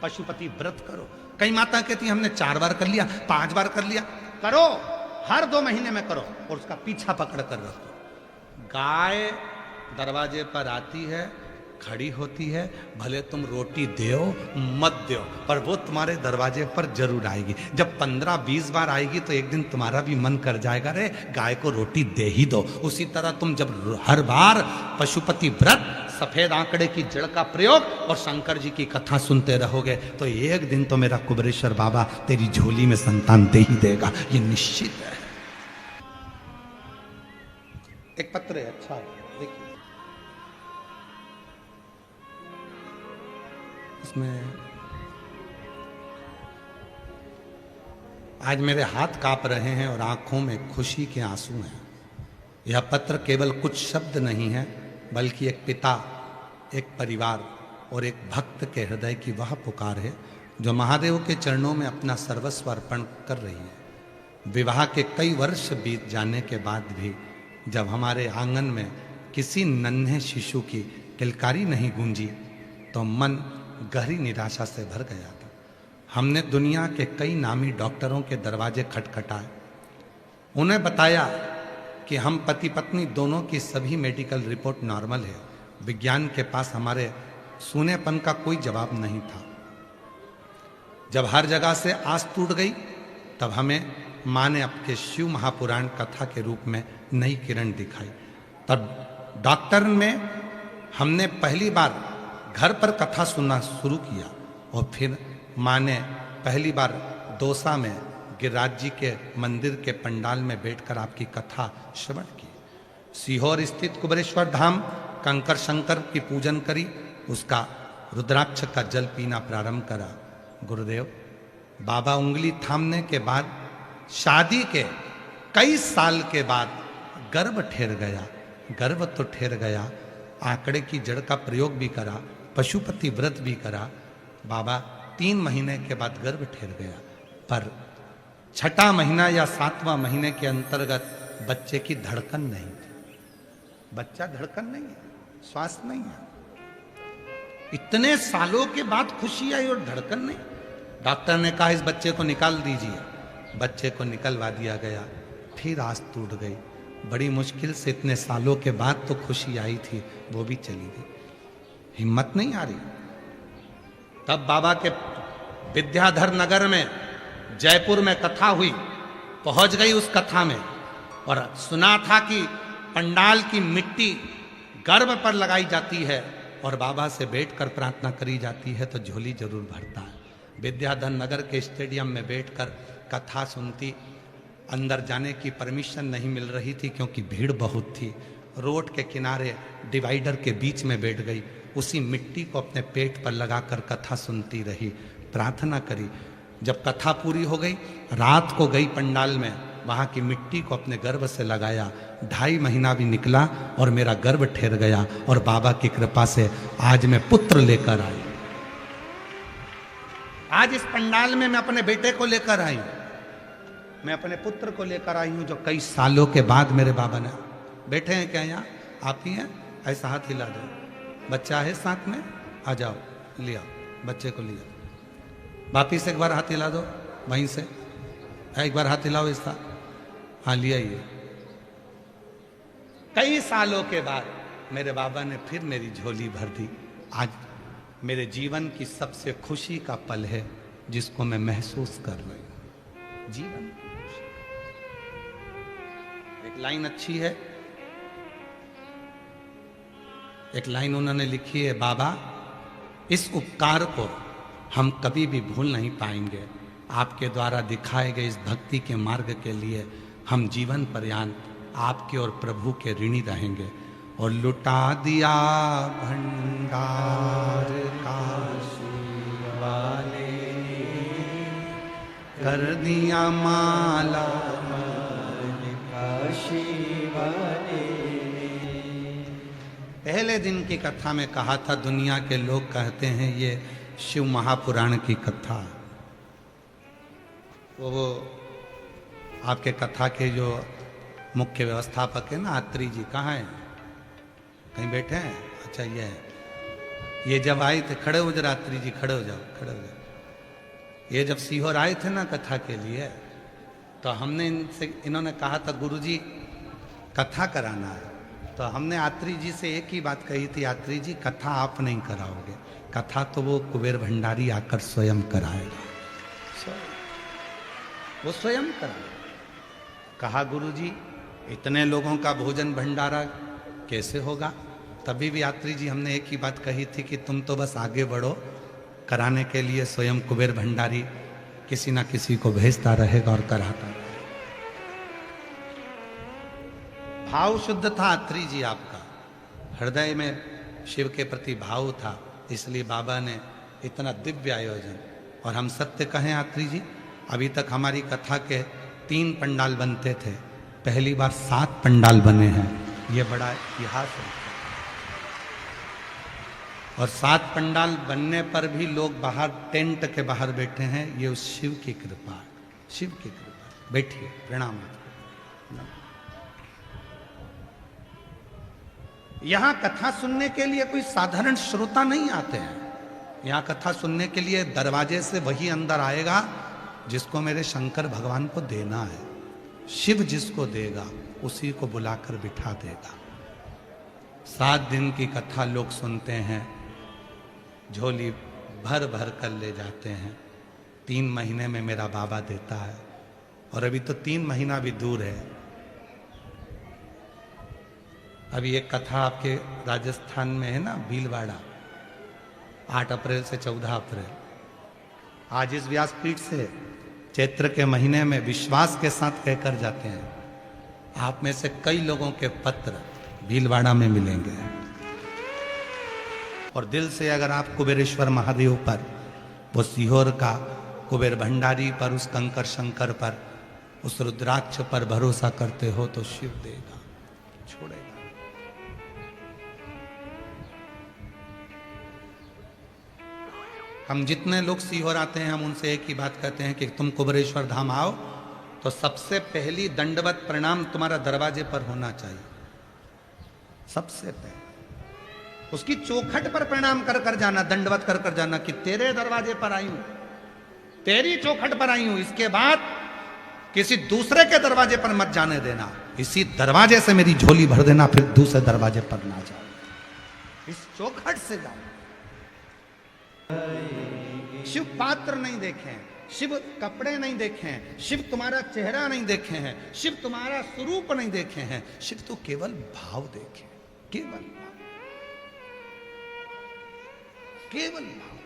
पशुपति व्रत करो। कई माता कहती है हमने 4 बार कर लिया, 5 बार कर लिया, करो, हर 2 महीने में करो और उसका पीछा पकड़ कर रखो। गाय दरवाजे पर आती है, खड़ी होती है, भले तुम रोटी दो मत दो पर वो तुम्हारे दरवाजे पर जरूर आएगी। जब 15-20 बार आएगी तो एक दिन तुम्हारा भी मन कर जाएगा रे गाय को रोटी दे ही दो। उसी तरह तुम जब हर बार पशुपति व्रत, सफेद आंकड़े की जड़ का प्रयोग और शंकर जी की कथा सुनते रहोगे तो एक दिन तो मेरा कुबरेश्वर बाबा तेरी झोली में संतान दे ही देगा, ये निश्चित है। एक पत्र है, अच्छा है, देखिए इसमें आज मेरे हाथ कांप रहे हैं और आंखों में खुशी के आंसू हैं। यह पत्र केवल कुछ शब्द नहीं है बल्कि एक पिता, एक परिवार और एक भक्त के हृदय की वह पुकार है जो महादेव के चरणों में अपना सर्वस्व अर्पण कर रही है। विवाह के कई वर्ष बीत जाने के बाद भी जब हमारे आंगन में किसी नन्हे शिशु की किलकारी नहीं गूंजी तो मन गहरी निराशा से भर गया था। हमने दुनिया के कई नामी डॉक्टरों के दरवाजे खटखटाए, उन्हें बताया कि हम पति पत्नी दोनों की सभी मेडिकल रिपोर्ट नॉर्मल है, विज्ञान के पास हमारे सूनेपन का कोई जवाब नहीं था। जब हर जगह से आस टूट गई तब हमें माँ ने आपके शिव महापुराण कथा के रूप में नई किरण दिखाई। तब डॉक्टर में हमने पहली बार घर पर कथा सुनना शुरू किया और फिर माँ ने पहली बार दौसा में गिरिराज जी के मंदिर के पंडाल में बैठकर आपकी कथा श्रवण की। सीहोर स्थित कुबरेश्वर धाम कंकर शंकर की पूजन करी, उसका रुद्राक्ष का जल पीना प्रारंभ करा। गुरुदेव बाबा उंगली थामने के बाद शादी के कई साल के बाद गर्भ ठहर गया। गर्भ तो ठहर गया, आंकड़े की जड़ का प्रयोग भी करा, पशुपति व्रत भी करा। बाबा 3 महीने के बाद गर्भ ठहर गया पर 6वां महीना या 7वां महीने के अंतर्गत बच्चे की धड़कन नहीं थी। बच्चा धड़कन नहीं है। श्वास नहीं है। इतने सालों के बाद खुशी आई और धड़कन नहीं। डॉक्टर ने कहा इस बच्चे को निकाल दीजिए। बच्चे को निकलवा दिया गया, फिर आस टूट गई। बड़ी मुश्किल से इतने सालों के बाद तो खुशी आई थी, वो भी चली गई। हिम्मत नहीं आ रही। तब बाबा के विद्याधर नगर में, जयपुर में कथा हुई। पहुंच गई उस कथा में और सुना था कि पंडाल की मिट्टी गर्भ पर लगाई जाती है और बाबा से बैठकर प्रार्थना करी जाती है तो झोली जरूर भरता है। विद्याधर नगर के स्टेडियम में बैठकर कथा सुनती। अंदर जाने की परमिशन नहीं मिल रही थी क्योंकि भीड़ बहुत थी। रोड के किनारे डिवाइडर के बीच में बैठ गई। उसी मिट्टी को अपने पेट पर लगाकर कथा सुनती रही, प्रार्थना करी। जब कथा पूरी हो गई, रात को गई पंडाल में, वहां की मिट्टी को अपने गर्भ से लगाया। 2.5 महीना भी निकला और मेरा गर्भ ठहर गया और बाबा की कृपा से आज मैं पुत्र लेकर आई। आज इस पंडाल में मैं अपने बेटे को लेकर आई हूं, मैं अपने पुत्र को लेकर आई हूं, जो कई सालों के बाद मेरे बाबा ने। बैठे हैं क्या यहाँ? आप ही हैं? ऐसा हाथ हिला दो। बच्चा है साथ में? आ जाओ, लिया बच्चे को, लिया। वापिस एक बार हाथ हिला दो वहीं से, एक बार हाथ हिलाओ इसका। हाँ, लिया ये। कई सालों के बाद मेरे बाबा ने फिर मेरी झोली भर दी। आज मेरे जीवन की सबसे खुशी का पल है जिसको मैं महसूस कर रही हूं। जीवन एक लाइन अच्छी है, एक लाइन उन्होंने लिखी है, बाबा इस उपकार को हम कभी भी भूल नहीं पाएंगे। आपके द्वारा दिखाए गए इस भक्ति के मार्ग के लिए हम जीवन पर्यंत आपके और प्रभु के ऋणी रहेंगे। और लुटा दिया भंडार काशी वाले, कर दिया माला काशी वाले। पहले दिन की कथा में कहा था, दुनिया के लोग कहते हैं ये शिव महापुराण की कथा। वो आपके कथा के जो मुख्य व्यवस्थापक है ना, अत्री जी, कहाँ हैं? कहीं बैठे हैं? अच्छा, ये है। ये जब आए थे, खड़े हो जरा अत्री जी, खड़े हो जाओ, खड़े हो जाओ। ये जब सीहोर आए थे ना कथा के लिए, तो हमने इनसे, इन्होंने कहा था गुरुजी कथा कराना है। तो हमने आत्री जी से एक ही बात कही थी, आत्री जी कथा आप नहीं कराओगे, कथा तो वो कुबेर भंडारी आकर स्वयं कराएगा, वो स्वयं कराएगा। कहा गुरुजी इतने लोगों का भोजन भंडारा कैसे होगा? तभी भी यात्री जी हमने एक ही बात कही थी कि तुम तो बस आगे बढ़ो, कराने के लिए स्वयं कुबेर भंडारी किसी ना किसी को भेजता रहेगा और कराता रहेगा। भाव शुद्ध था अत्री जी आपका, हृदय में शिव के प्रति भाव था, इसलिए बाबा ने इतना दिव्य आयोजन। और हम सत्य कहें अत्री जी, अभी तक हमारी कथा के 3 पंडाल बनते थे, पहली बार 7 पंडाल बने हैं। ये बड़ा इतिहास है। और 7 पंडाल बनने पर भी लोग बाहर टेंट के बाहर बैठे हैं, ये उस शिव की कृपा है, शिव की कृपा। बैठिए, प्रणाम। यहां कथा सुनने के लिए कोई साधारण श्रोता नहीं आते हैं। यहां कथा सुनने के लिए दरवाजे से वही अंदर आएगा जिसको मेरे शंकर भगवान को देना है। शिव जिसको देगा उसी को बुलाकर बिठा देगा। 7 दिन की कथा लोग सुनते हैं, झोली भर भर कर ले जाते हैं। 3 महीने में मेरा बाबा देता है, और अभी तो 3 महीना भी दूर है। अभी एक कथा आपके राजस्थान में है ना, भीलवाड़ा, 8 अप्रैल से 14 अप्रैल। आज इस व्यासपीठ से चैत्र के महीने में विश्वास के साथ कहकर जाते हैं, आप में से कई लोगों के पत्र भीलवाड़ा में मिलेंगे। और दिल से अगर आप कुबेरेश्वर महादेव पर, वो सीहोर का कुबेर भंडारी पर, उस कंकर शंकर पर, उस रुद्राक्ष पर भरोसा करते हो तो शिव देगा, छोड़ेगा। हम जितने लोग सीहोर आते हैं, हम उनसे एक ही बात कहते हैं कि तुम कुबेरेश्वर धाम आओ तो सबसे पहली दंडवत प्रणाम तुम्हारा दरवाजे पर होना चाहिए, सबसे पहले। उसकी चौखट पर प्रणाम कर कर जाना, दंडवत कर कर जाना कि तेरे दरवाजे पर आई हूं, तेरी चौखट पर आई हूं, इसके बाद किसी दूसरे के दरवाजे पर मत जाने देना, इसी दरवाजे से मेरी झोली भर देना, फिर दूसरे दरवाजे पर ना जाओ, इस चौखट से जाओ। शिव पात्र नहीं देखे, शिव कपड़े नहीं देखे हैं, शिव तुम्हारा चेहरा नहीं देखे हैं, शिव तुम्हारा स्वरूप नहीं देखे हैं, शिव तो केवल भाव देखे, केवल भाव, केवल भाव।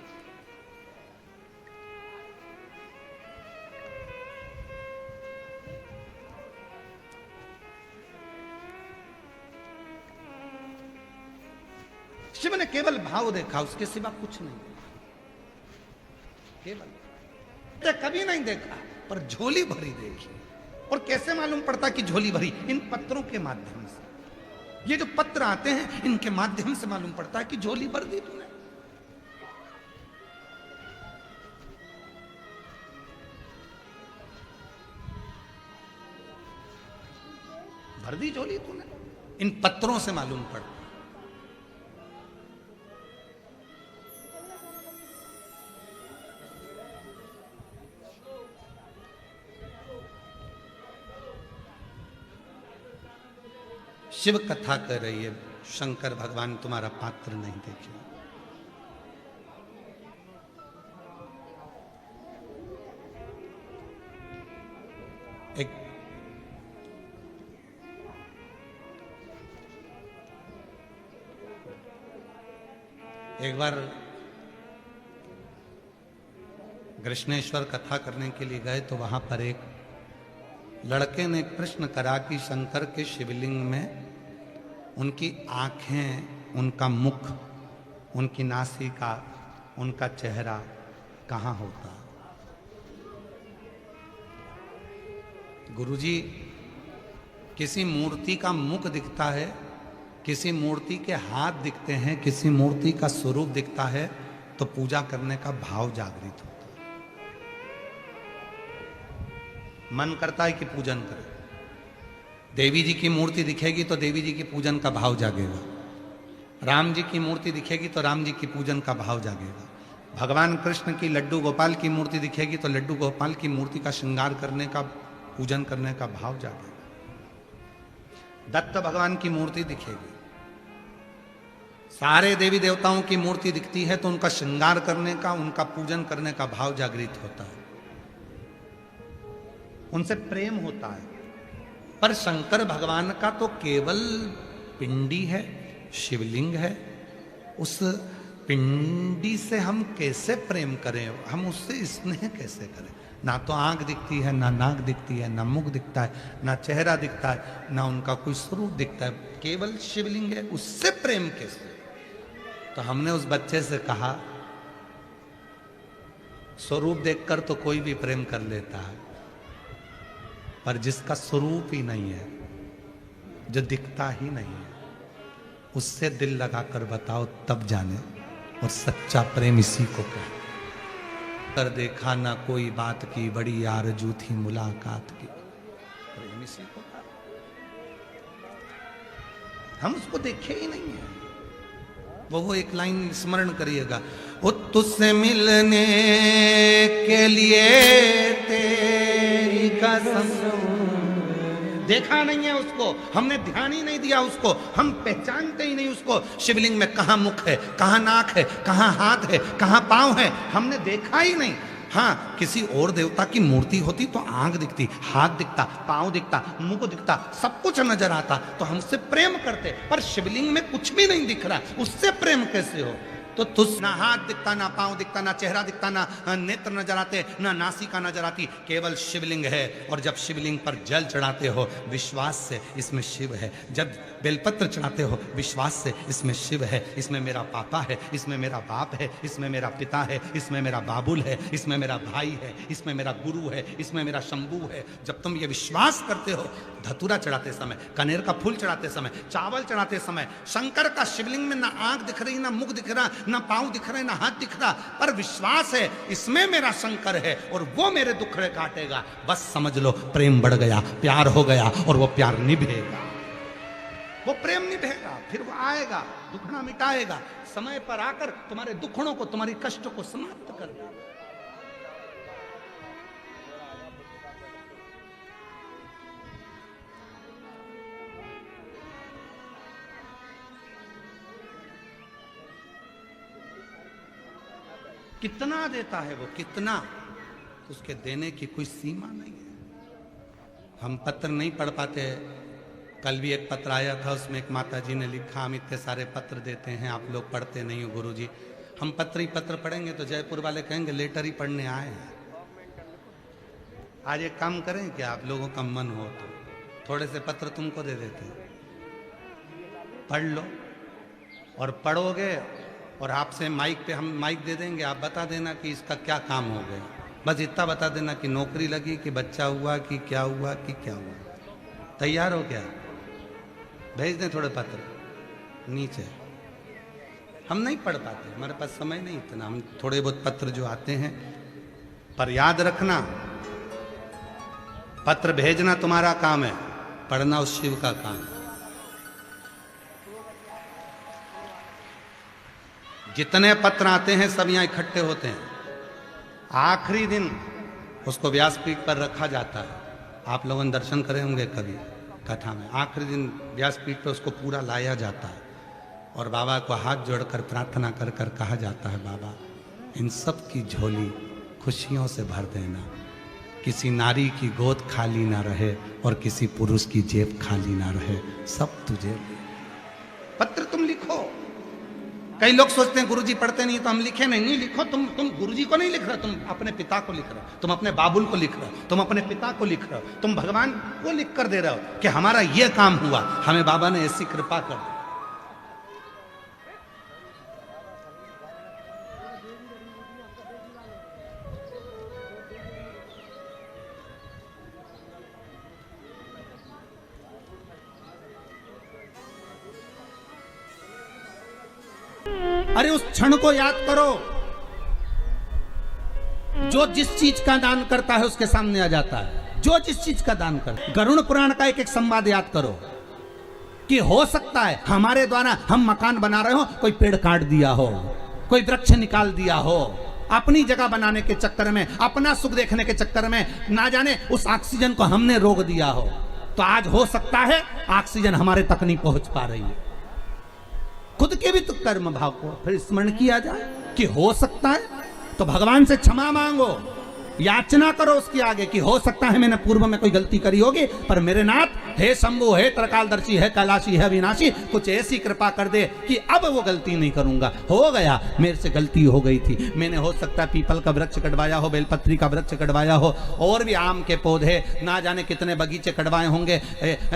शिव ने केवल भाव देखा, उसके सिवा कुछ नहीं, केवल कभी नहीं देखा, पर झोली भरी देखी। और कैसे मालूम पड़ता कि झोली भरी? इन पत्रों के माध्यम से, ये जो पत्र आते हैं इनके माध्यम से मालूम पड़ता है कि झोली भर दी तूने। भर दी झोली तूने, इन पत्रों से मालूम पड़ता। शिव कथा कर रही है, शंकर भगवान तुम्हारा पात्र नहीं देखे। एक बार कृष्णेश्वर कथा करने के लिए गए तो वहां पर एक लड़के ने प्रश्न करा कि शंकर के शिवलिंग में उनकी आंखें, उनका मुख, उनकी नासिका, उनका चेहरा कहाँ होता? गुरुजी, किसी मूर्ति का मुख दिखता है, किसी मूर्ति के हाथ दिखते हैं, किसी मूर्ति का स्वरूप दिखता है तो पूजा करने का भाव जागृत होता है, मन करता है कि पूजन करें। देवी जी की मूर्ति दिखेगी तो देवी जी की पूजन का भाव जागेगा, राम जी की मूर्ति दिखेगी तो राम जी की पूजन का भाव जागेगा, भगवान कृष्ण की लड्डू गोपाल की मूर्ति दिखेगी तो लड्डू गोपाल की मूर्ति का श्रृंगार करने का, पूजन करने का भाव जागेगा। दत्त भगवान की मूर्ति दिखेगी, सारे देवी देवताओं की मूर्ति दिखती है तो उनका श्रृंगार करने का, उनका पूजन करने का भाव जागृत होता है, उनसे प्रेम होता है। पर शंकर भगवान का तो केवल पिंडी है, शिवलिंग है, उस पिंडी से हम कैसे प्रेम करें, हम उससे स्नेह कैसे करें? ना तो आंख दिखती है, ना नाक दिखती है, ना मुख दिखता है, ना चेहरा दिखता है, ना उनका कोई स्वरूप दिखता है, केवल शिवलिंग है, उससे प्रेम कैसे? तो हमने उस बच्चे से कहा, स्वरूप देखकर तो कोई भी प्रेम कर लेता है, पर जिसका स्वरूप ही नहीं है, जो दिखता ही नहीं है, उससे दिल लगाकर बताओ तब जाने। और सच्चा प्रेम इसी को कहते, कर देखा ना कोई बात की, बड़ी आरज़ू थी मुलाकात की, प्रेम इसी को कहते। हम उसको देखे ही नहीं है। वो एक लाइन स्मरण करिएगा, वो तुझसे मिलने के लिए तेरी कसम, देखा नहीं है उसको, हमने ध्यान ही नहीं दिया उसको, हम पहचानते ही नहीं उसको। शिवलिंग में कहाँ मुख है, कहाँ नाक है, कहाँ हाथ है, कहाँ पांव है, हमने देखा ही नहीं। हाँ, किसी और देवता की मूर्ति होती तो आंख दिखती, हाथ दिखता, पांव दिखता, मुंह दिखता, सब कुछ नजर आता तो हम उससे प्रेम करते। पर शिवलिंग में कुछ भी नहीं दिख रहा, उससे प्रेम कैसे हो? तो तुझ ना हाथ दिखता, ना पांव दिखता, ना चेहरा दिखता, ना नेत्र नजर आते, ना नासिका नजर आती, केवल शिवलिंग है। और जब शिवलिंग पर जल चढ़ाते हो विश्वास से इसमें शिव है, जब बेलपत्र चढ़ाते हो विश्वास से इसमें शिव है, इसमें मेरा पापा है, इसमें मेरा बाप है, इसमें मेरा पिता है, इसमें मेरा बाबुल है, इसमें मेरा भाई है, इसमें मेरा गुरु है, इसमें मेरा शंभू है। जब तुम ये विश्वास करते हो, धतूरा चढ़ाते समय, कनेर का फूल चढ़ाते समय, चावल चढ़ाते समय, शंकर का शिवलिंग में ना आंख दिख रही, ना मुख दिख रहा, ना पांव दिख रहे, ना हाथ दिख रहा, पर विश्वास है इसमें मेरा शंकर है और वो मेरे दुखड़े काटेगा। बस समझ लो प्रेम बढ़ गया, प्यार हो गया और वो प्यार निभेगा, वो प्रेम निभेगा। फिर वो आएगा, दुखड़ा मिटाएगा, समय पर आकर तुम्हारे दुखड़ों को, तुम्हारी कष्टों को समाप्त कर देगा। कितना देता है वो, कितना, उसके देने की कोई सीमा नहीं है। हम पत्र नहीं पढ़ पाते। कल भी एक पत्र आया था, उसमें एक माता जी ने लिखा, हम इतने सारे पत्र देते हैं, आप लोग पढ़ते नहीं हो गुरुजी। हम पत्र ही पत्र पढ़ेंगे तो जयपुर वाले कहेंगे लेटर ही पढ़ने आए हैं। आज एक काम करें कि आप लोगों का मन हो तो थोड़े से पत्र तुमको दे देते हैं, पढ़ लो। और पढ़ोगे और आपसे माइक पे हम माइक दे देंगे, आप बता देना कि इसका क्या काम हो गया। बस इतना बता देना कि नौकरी लगी, कि बच्चा हुआ, कि क्या हुआ, कि क्या हुआ। तैयार हो क्या? भेज दें थोड़े पत्र नीचे। हम नहीं पढ़ पाते, हमारे पास समय नहीं इतना। हम थोड़े बहुत पत्र जो आते हैं, पर याद रखना, पत्र भेजना तुम्हारा काम है, पढ़ना उस शिव का काम है। जितने पत्र आते हैं सब यहाँ इकट्ठे होते हैं। आखिरी दिन उसको व्यासपीठ पर रखा जाता है। आप लोगों ने दर्शन करे होंगे कभी कथा में। आखिरी दिन व्यासपीठ पर उसको पूरा लाया जाता है और बाबा को हाथ जोड़कर प्रार्थना कर कर कहा जाता है, बाबा इन सब की झोली खुशियों से भर देना, किसी नारी की गोद खाली ना रहे और किसी पुरुष की जेब खाली ना रहे, सब तुझे। पत्र तुम लिखो। कई लोग सोचते हैं गुरुजी पढ़ते नहीं तो हम लिखे नहीं। नहीं लिखो, तुम गुरुजी को नहीं लिख रहे, तुम अपने पिता को लिख रहे हो, तुम अपने बाबुल को लिख रहे हो, तुम अपने पिता को लिख रहे हो, तुम भगवान को लिख कर दे रहे हो कि हमारा ये काम हुआ, हमें बाबा ने ऐसी कृपा कर दी। अरे उस क्षण को याद करो जो जिस चीज का दान करता है उसके सामने आ जाता है। जो जिस चीज का दान करता है। गरुड़ पुराण का एक एक संवाद याद करो कि हो सकता है हमारे द्वारा हम मकान बना रहे हो, कोई पेड़ काट दिया हो, कोई वृक्ष निकाल दिया हो, अपनी जगह बनाने के चक्कर में, अपना सुख देखने के चक्कर में ना जाने उस ऑक्सीजन को हमने रोक दिया हो। तो आज हो सकता है ऑक्सीजन हमारे तक नहीं पहुंच पा रही है। खुद के भी तो कर्म भाव को फिर स्मरण किया जाए कि हो सकता है, तो भगवान से क्षमा मांगो, याचना करो उसके आगे कि हो सकता है मैंने पूर्व में कोई गलती करी होगी, पर मेरे नाथ हे शंभु, हे त्रिकालदर्शी, हे कैलाशी, है विनाशी, कुछ ऐसी कृपा कर दे कि अब वो गलती नहीं करूंगा। हो गया, मेरे से गलती हो गई थी, मैंने हो सकता है पीपल का वृक्ष कटवाया हो, बेलपत्री का वृक्ष कटवाया हो, और भी आम के पौधे, ना जाने कितने बगीचे कटवाए होंगे।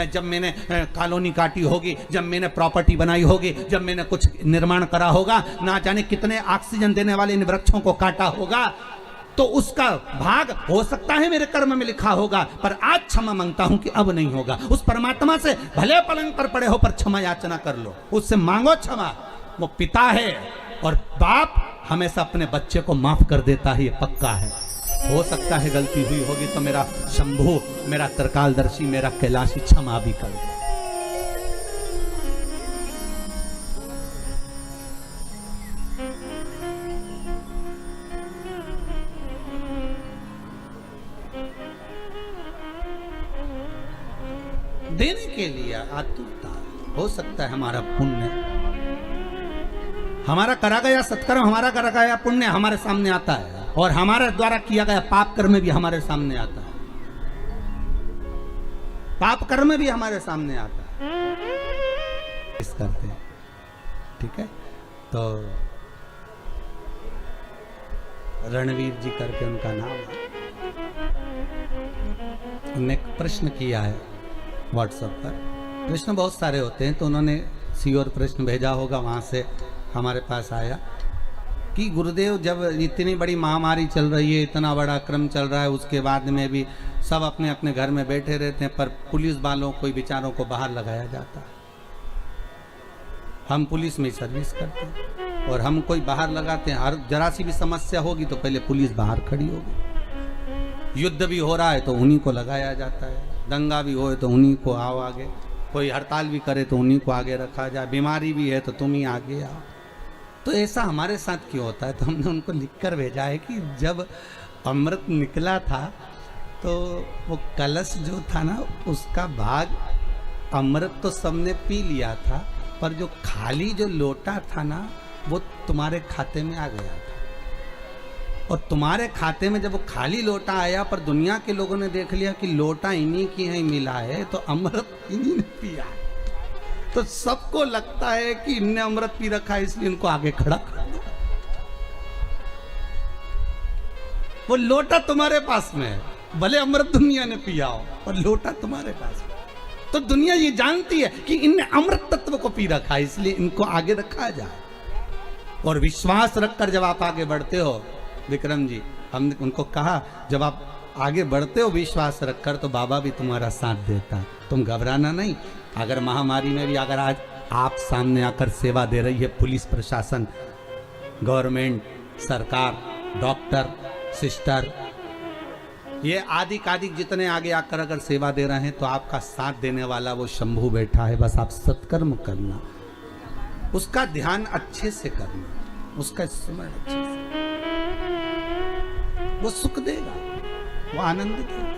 जब मैंने कॉलोनी काटी होगी, जब मैंने प्रॉपर्टी बनाई होगी, जब मैंने कुछ निर्माण करा होगा, ना जाने कितने ऑक्सीजन देने वाले इन वृक्षों को काटा होगा, तो उसका भाग हो सकता है मेरे कर्म में लिखा होगा, पर आज क्षमा मांगता हूं कि अब नहीं होगा। उस परमात्मा से भले पलंग पर पड़े हो पर क्षमा याचना कर लो, उससे मांगो क्षमा। वो पिता है और बाप हमेशा अपने बच्चे को माफ कर देता है, ये पक्का है। हो सकता है गलती हुई होगी तो मेरा शंभु, मेरा त्रिकालदर्शी, मेरा कैलाशी क्षमा भी कर दे। देने के लिए आतुरता। हो सकता है हमारा पुण्य, हमारा करा गया सत्कर्म, हमारा करा गया पुण्य हमारे सामने आता है, और हमारे द्वारा किया गया पाप कर्म भी हमारे सामने आता है। पाप कर्म भी हमारे सामने आता है, इस करते हैं। ठीक है, तो रणवीर जी करके उनका नाम है, उन्होंने एक प्रश्न किया है व्हाट्सएप पर। प्रश्न बहुत सारे होते हैं, तो उन्होंने सीओर प्रश्न भेजा होगा, वहाँ से हमारे पास आया कि गुरुदेव जब इतनी बड़ी महामारी चल रही है, इतना बड़ा क्रम चल रहा है, उसके बाद में भी सब अपने अपने घर में बैठे रहते हैं, पर पुलिस वालों को, बेचारों को बाहर लगाया जाता है। हम पुलिस में सर्विस करते हैं और हम कोई बाहर लगाते हैं। हर जरा सी भी समस्या होगी तो पहले पुलिस बाहर खड़ी होगी। युद्ध भी हो रहा है तो उन्हीं को लगाया जाता है, दंगा भी हो तो उन्हीं को आओ आगे। कोई हड़ताल भी करे तो उन्हीं को आगे रखा जाए, बीमारी भी है तो तुम ही आगे आओ। तो ऐसा हमारे साथ क्यों होता है? तो हमने उनको लिखकर भेजा है कि जब अमृत निकला था तो वो कलश जो था ना, उसका भाग अमृत तो सबने पी लिया था, पर जो खाली जो लोटा था ना, वो तुम्हारे खाते में आ गया था। और तुम्हारे खाते में जब वो खाली लोटा आया, पर दुनिया के लोगों ने देख लिया कि लोटा इन्हीं की है मिला है, तो अमृत इन्हीं ने पिया। तो सबको लगता है कि इनने अमृत पी रखा है, इसलिए इनको आगे खड़ा कर दो। वो लोटा तुम्हारे पास में है, भले अमृत दुनिया ने पिया हो, और लोटा तुम्हारे पास में। तो दुनिया ये जानती है कि इनने अमृत तत्व को पी रखा है, इसलिए इनको आगे रखा जाए। और विश्वास रखकर जब आप आगे बढ़ते हो, विक्रम जी, हमने उनको कहा जब आप आगे बढ़ते हो विश्वास रखकर, तो बाबा भी तुम्हारा साथ देता। तुम घबराना नहीं। अगर महामारी में भी अगर आज आप सामने आकर सेवा दे रही है पुलिस प्रशासन, गवर्नमेंट, सरकार, डॉक्टर, सिस्टर, ये आदि कादिक जितने आगे आकर अगर सेवा दे रहे हैं, तो आपका साथ देने वाला वो शंभू बैठा है। बस आप सत्कर्म करना, उसका ध्यान अच्छे से करना, उसका स्मरण अच्छे से, वो सुख देगा, वो आनंद देगा।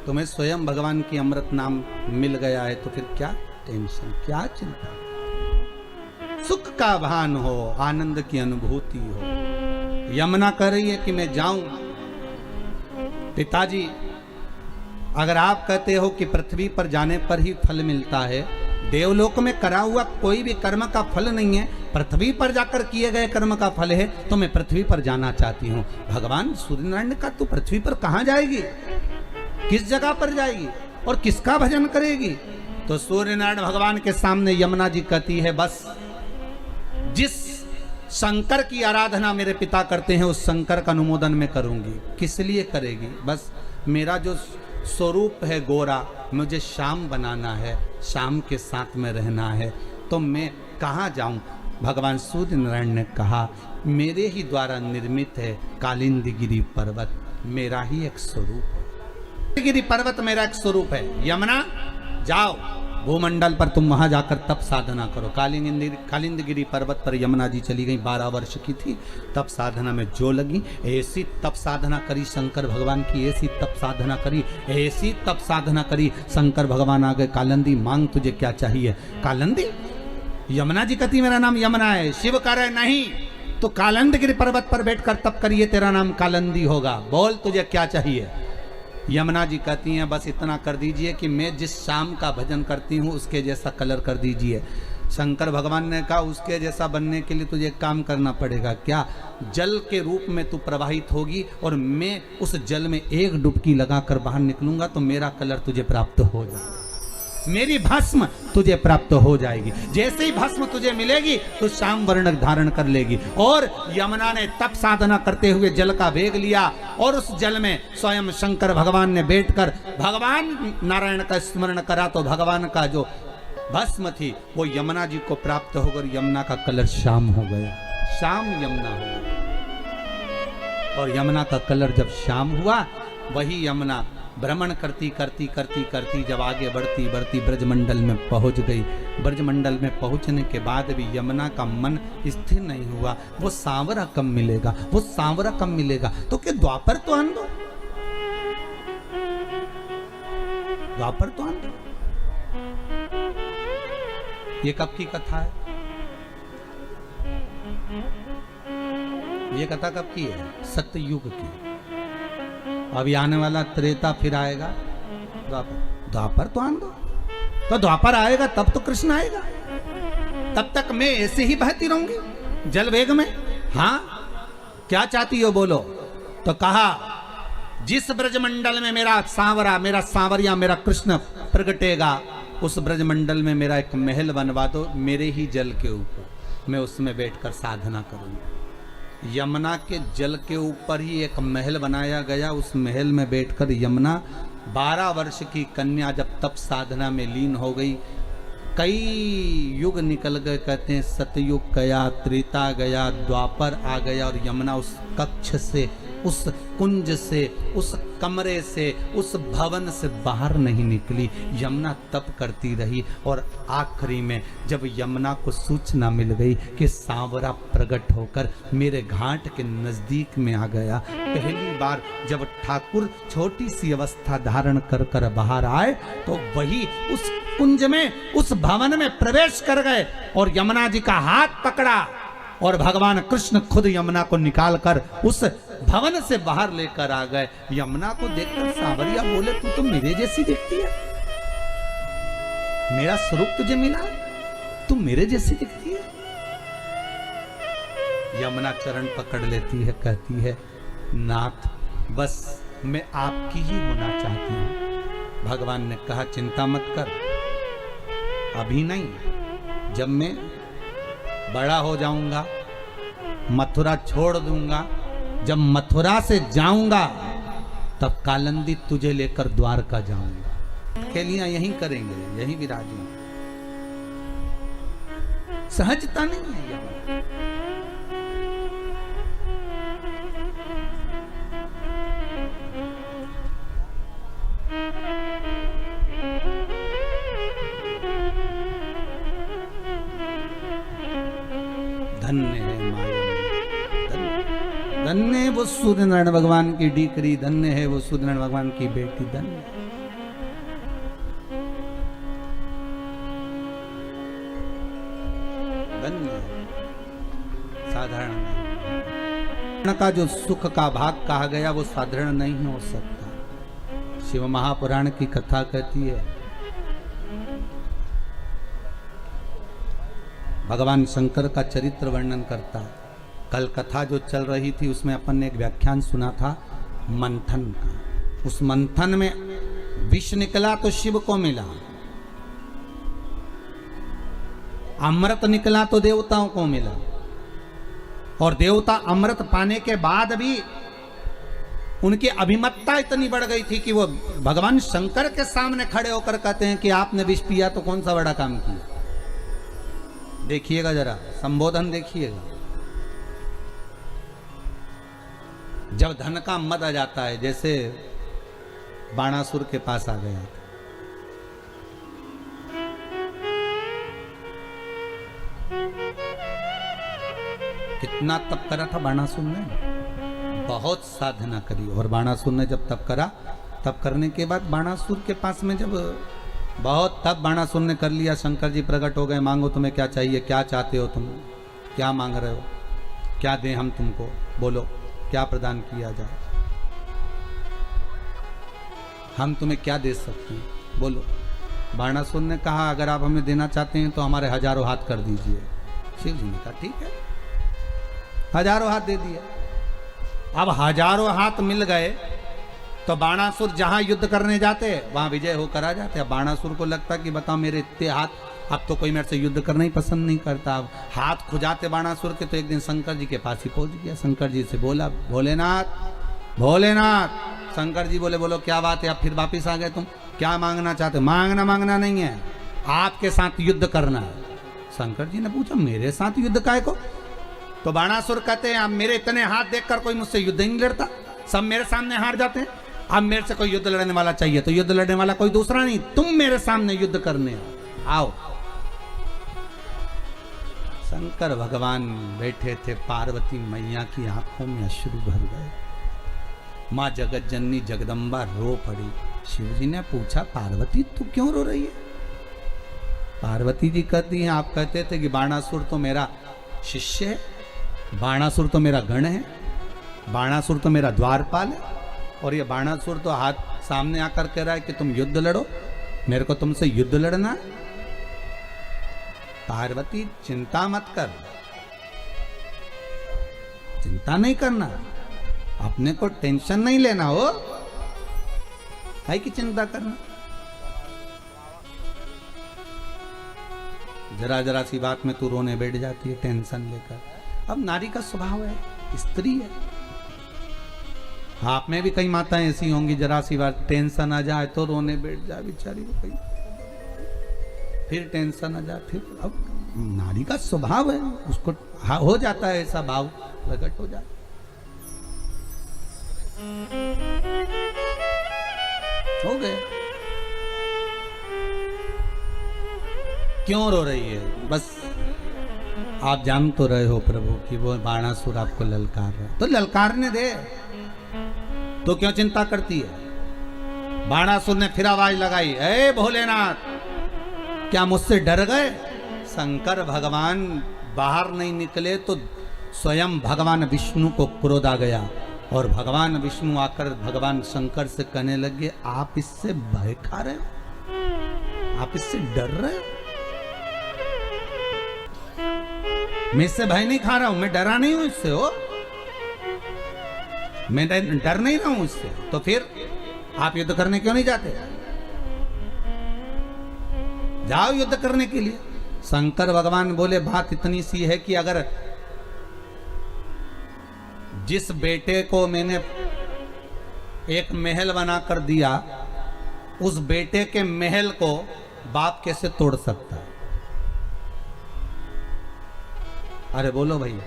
तुम्हें स्वयं भगवान की अमृत नाम मिल गया है, तो फिर क्या टेंशन, क्या चिंता? सुख का भान हो, आनंद की अनुभूति हो। यमुना कह रही है कि मैं जाऊं। पिताजी, अगर आप कहते हो कि पृथ्वी पर जाने पर ही फल मिलता है, देवलोक में करा हुआ कोई भी कर्म का फल नहीं है, पृथ्वी पर जाकर किए गए कर्म का फल है, तो मैं पृथ्वी पर जाना चाहती हूँ। भगवान सूर्यनारायण का तू पृथ्वी पर कहाँ जाएगी, किस जगह पर जाएगी और किसका भजन करेगी? तो सूर्यनारायण भगवान के सामने यमुना जी कहती है, बस जिस शंकर की आराधना मेरे पिता करते हैं, उस शंकर का अनुमोदन मैं करूंगी। किस लिए करेगी? बस मेरा जो स्वरूप है गोरा, मुझे श्याम बनाना है, श्याम के साथ में रहना है, तो मैं कहाँ जाऊं? भगवान सूर्य नारायण ने कहा, मेरे ही द्वारा निर्मित है कालिंदगिरी पर्वत, मेरा ही एक स्वरूप है। गिरी पर्वत मेरा एक स्वरूप है। यमुना, जाओ भूमंडल पर, तुम वहां जाकर तप साधना करो। कालिंदगिरी पर्वत पर यमुना जी चली गई, 12 वर्ष की थी, तप साधना में जो लगी। ऐसी तप साधना करी शंकर भगवान की, ऐसी तप साधना करी, ऐसी तप साधना करी, शंकर भगवान आ गए, कालिंदी मांग तुझे क्या चाहिए? कालिंदी? यमुना जी कहती मेरा नाम यमुना है। शिव कह रहे नहीं, तो कालिंदगिरी पर्वत पर बैठकर तप करिए, तेरा नाम कालिंदी होगा, बोल तुझे क्या चाहिए? यमुना जी कहती हैं, बस इतना कर दीजिए कि मैं जिस शाम का भजन करती हूँ उसके जैसा कलर कर दीजिए। शंकर भगवान ने कहा, उसके जैसा बनने के लिए तुझे एक काम करना पड़ेगा। क्या? जल के रूप में तू प्रवाहित होगी और मैं उस जल में एक डुबकी लगाकर बाहर निकलूंगा, तो मेरा कलर तुझे प्राप्त हो जाएगा, मेरी भस्म तुझे प्राप्त हो जाएगी। जैसे ही भस्म तुझे मिलेगी तो श्याम वर्ण धारण कर लेगी। और यमुना ने तप साधना करते हुए जल का वेग लिया, और उस जल में स्वयं शंकर भगवान ने बैठकर भगवान नारायण का स्मरण करा, तो भगवान का जो भस्म थी वो यमुना जी को प्राप्त होकर यमुना का कलर श्याम हो गया, श्याम यमुना हो गया। और यमुना का कलर जब श्याम हुआ, वही यमुना भ्रमण करती करती करती करती जब आगे बढ़ती बढ़ती ब्रजमंडल में पहुंच गई। ब्रजमंडल में पहुंचने के बाद भी यमुना का मन स्थिर नहीं हुआ। वो सांवरा कब मिलेगा, वो सांवरा कब मिलेगा? तो क्या द्वापर तो आन दो, द्वापर तो आन दो। ये कब की कथा है? ये कथा कब की है? सत्ययुग की। अभी आने वाला त्रेता फिर आएगा द्वापर। द्वापर तो आन दो, तो द्वापर आएगा तब तो कृष्ण आएगा। तब तक मैं ऐसे ही बहती रहूंगी जल वेग में। हाँ, क्या चाहती हो बोलो? तो कहा, जिस ब्रजमंडल में मेरा सांवरा, मेरा सांवरिया, मेरा कृष्ण प्रगटेगा, उस ब्रजमंडल में मेरा एक महल बनवा दो, मेरे ही जल के ऊपर, मैं उसमें बैठकर साधना करूंगा। यमुना के जल के ऊपर ही एक महल बनाया गया। उस महल में बैठकर यमुना 12 वर्ष की कन्या जब तप साधना में लीन हो गई, कई युग निकल गए। कहते हैं सतयुग गया, त्रेता गया, द्वापर आ गया, और यमुना उस कक्ष से उस कुंज से, उस कमरे से, उस भवन से बाहर नहीं निकली। यमुना तप करती रही और आखिरी में जब यमुना को सूचना मिल गई कि सांवरा प्रकट होकर मेरे घाट के नजदीक में आ गया, पहली बार जब ठाकुर छोटी सी अवस्था धारण कर कर बाहर आए तो वही उस कुंज में, उस भवन में प्रवेश कर गए और यमुना जी का हाथ पकड़ा और भगवान कृष्ण खुद यमुना को निकालकर उस भवन से बाहर लेकर आ गए। यमुना को देखकर सांवरिया बोले, तू तो मेरे जैसी दिखती है, मेरा स्वरूप तुझे मिला, तू मेरे जैसी दिखती है। यमुना चरण पकड़ लेती है, कहती है, नाथ बस मैं आपकी ही होना चाहती हूं। भगवान ने कहा, चिंता मत कर, अभी नहीं, जब मैं बड़ा हो जाऊंगा, मथुरा छोड़ दूंगा, जब मथुरा से जाऊंगा तब कालंदी तुझे लेकर द्वारका जाऊंगा। खेलियां यहीं करेंगे, यहीं विराजेंगे। सहजता नहीं है यहां। धन्य है माया, धन्य है वो सूर्यनारायण भगवान की डीकरी, धन्य है वो सूर्यनारायण भगवान की बेटी, धन्य। धन्य साधारण नहीं। का जो सुख का भाग कहा गया वो साधारण नहीं हो सकता। शिव महापुराण की कथा कहती है, भगवान शंकर का चरित्र वर्णन करता है। कल कथा जो चल रही थी उसमें अपन ने एक व्याख्यान सुना था मंथन का। उस मंथन में विष निकला तो शिव को मिला, अमृत निकला तो देवताओं को मिला, और देवता अमृत पाने के बाद भी उनकी अभिमतता इतनी बढ़ गई थी कि वो भगवान शंकर के सामने खड़े होकर कहते हैं कि आपने विष पिया तो कौन सा बड़ा काम किया। देखिएगा जरा, संबोधन देखिएगा। जब धन का मद आ जाता है, जैसे बाणासुर के पास आ गया, कितना तप करा था बाणासुर ने, बहुत साधना करी। और बाणासुर ने जब तप करा, तप करने के बाद बाणासुर के पास में जब बहुत तप बाणासुर ने कर लिया, शंकर जी प्रकट हो गए, मांगो तुम्हें क्या चाहिए, क्या चाहते हो तुम, क्या मांग रहे हो, क्या दें हम तुमको, बोलो क्या प्रदान किया जाए, हम तुम्हें क्या दे सकते हैं, बोलो। बाणासुर ने कहा, अगर आप हमें देना चाहते हैं तो हमारे हजारों हाथ कर दीजिए। शिव जी ने कहा ठीक है, हजारों हाथ दे दिए। अब हजारों हाथ मिल गए तो बाणासुर जहां युद्ध करने जाते वहां विजय होकर आ जाते। अब बाणासुर को लगता कि बताओ मेरे इतने हाथ, अब तो कोई मेरे से युद्ध करना ही पसंद नहीं करता। अब हाथ खुजाते बाणासुर के, तो एक दिन शंकर जी के पास ही पहुंच गया। शंकर जी से बोला, भोलेनाथ भोलेनाथ। शंकर जी बोले, बोलो क्या बात है, अब फिर वापिस आ गए तुम, क्या मांगना चाहते? मांगना नहीं है, आपके साथ युद्ध करना है। शंकर जी ने पूछा, मेरे साथ युद्ध काहे को? तो बाणासुर कहते हैं, अब मेरे इतने हाथ देखकर कोई मुझसे युद्ध ही नहीं लड़ता, सब मेरे सामने हार जाते हैं। अब मेरे से कोई युद्ध लड़ने वाला चाहिए, तो युद्ध लड़ने वाला कोई दूसरा नहीं, तुम मेरे सामने युद्ध करने आओ। शंकर भगवान बैठे थे, पार्वती मैया की आंखों में अश्रु भर गए। माँ जगत जननी जगदम्बा रो पड़ी। शिव जी ने पूछा, पार्वती तू क्यों रो रही है? पार्वती जी कहती हैं, आप कहते थे कि बाणासुर तो मेरा शिष्य है, बाणासुर तो मेरा गण है, बाणासुर तो मेरा द्वारपाल है, और ये बाणासुर तो हाथ सामने आकर कह रहा है कि तुम युद्ध लड़ो, मेरे को तुमसे युद्ध लड़ना। पार्वती चिंता मत कर, चिंता नहीं करना, अपने को टेंशन नहीं लेना हो, है कि चिंता करना। जरा जरा सी बात में तू रोने बैठ जाती है टेंशन लेकर। अब नारी का स्वभाव है, स्त्री है। आप में भी कई माताएं ऐसी होंगी, जरा सी बात टेंशन आ जाए तो रोने बैठ जाए बेचारी को, कहीं फिर टेंशन आ जाए, फिर अब नारी का स्वभाव है, उसको हो जाता है ऐसा भाव प्रकट हो जाता। हो गए। क्यों रो रही है? बस आप जान तो रहे हो प्रभु कि वो बाणासुर आपको ललकार रहा है, तो ललकारने दे, तो क्यों चिंता करती है? बाणासुर ने फिर आवाज लगाई, ए भोलेनाथ, क्या मुझसे डर गए? शंकर भगवान बाहर नहीं निकले तो स्वयं भगवान विष्णु को क्रोध आ गया और भगवान विष्णु आकर भगवान शंकर से कहने लगे, आप इससे भय खा रहे हो? आप इससे डर रहे हो? मैं इससे भय नहीं खा रहा हूं, मैं डरा नहीं हूं इससे, हो, मैं डर नहीं रहा हूं इससे। तो फिर आप युद्ध करने क्यों नहीं जाते? जाओ युद्ध करने के लिए। शंकर भगवान बोले, बात इतनी सी है कि अगर जिस बेटे को मैंने एक महल बनाकर दिया, उस बेटे के महल को बाप कैसे तोड़ सकता है? अरे बोलो भाई,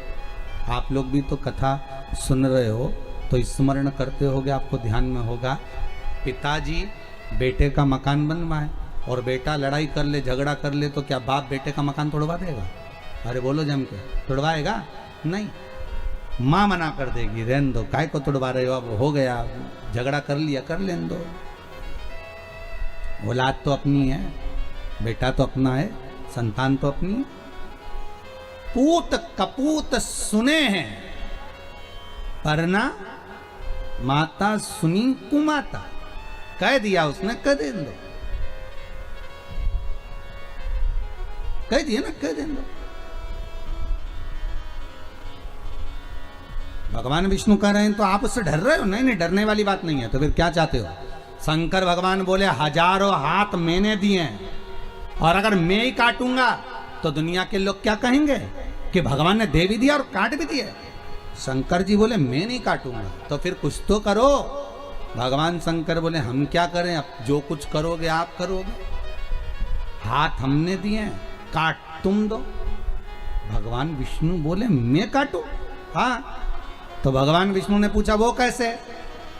आप लोग भी तो कथा सुन रहे हो तो स्मरण करते होगे, आपको ध्यान में होगा, पिताजी बेटे का मकान बनवाए और बेटा लड़ाई कर ले, झगड़ा कर ले, तो क्या बाप बेटे का मकान तोड़वा देगा? अरे बोलो जम के, तोड़वाएगा? नहीं, माँ मना कर देगी, रहने दो, काय को तोड़वा रहे हो, अब हो गया, झगड़ा कर लिया, कर लेने दो, औलाद तो अपनी है, बेटा तो अपना है, संतान तो अपनी है। पूत कपूत सुने हैं परना माता सुनी कुमाता, कह दिया उसने, कह दे दो, कह दिया ना, कह दे दो। भगवान विष्णु कह रहे हैं तो आप उससे डर रहे हो? नहीं नहीं, डरने वाली बात नहीं है। तो फिर क्या चाहते हो? शंकर भगवान बोले, हजारों हाथ मैंने दिए हैं और अगर मैं ही काटूंगा तो दुनिया के लोग क्या कहेंगे कि भगवान ने दे भी दिया और काट भी दिया। शंकर जी बोले, मैं नहीं काटूंगा। तो फिर कुछ तो करो। भगवान शंकर बोले, हम क्या करें, अब जो कुछ करोगे आप करोगे, हाथ हमने दिए, काट तुम दो। भगवान विष्णु बोले, मैं काटूं? हाँ। तो भगवान विष्णु ने पूछा, वो कैसे?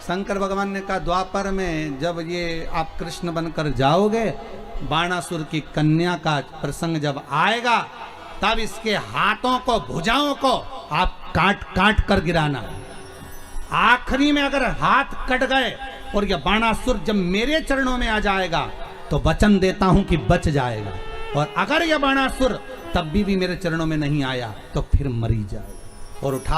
शंकर भगवान ने कहा, द्वापर में जब ये आप कृष्ण बनकर जाओगे, बाणासुर की कन्या का प्रसंग जब आएगा, तब इसके हाथों को, भुजाओं को आप काट काट कर गिराना। आखिरी में अगर हाथ कट गए और यह बाणासुर जब मेरे चरणों में आ जाएगा तो वचन देता हूं कि बच जाएगा, और अगर यह बाणासुर तब भी मेरे चरणों में नहीं आया तो फिर मरी जाएगा। और उठा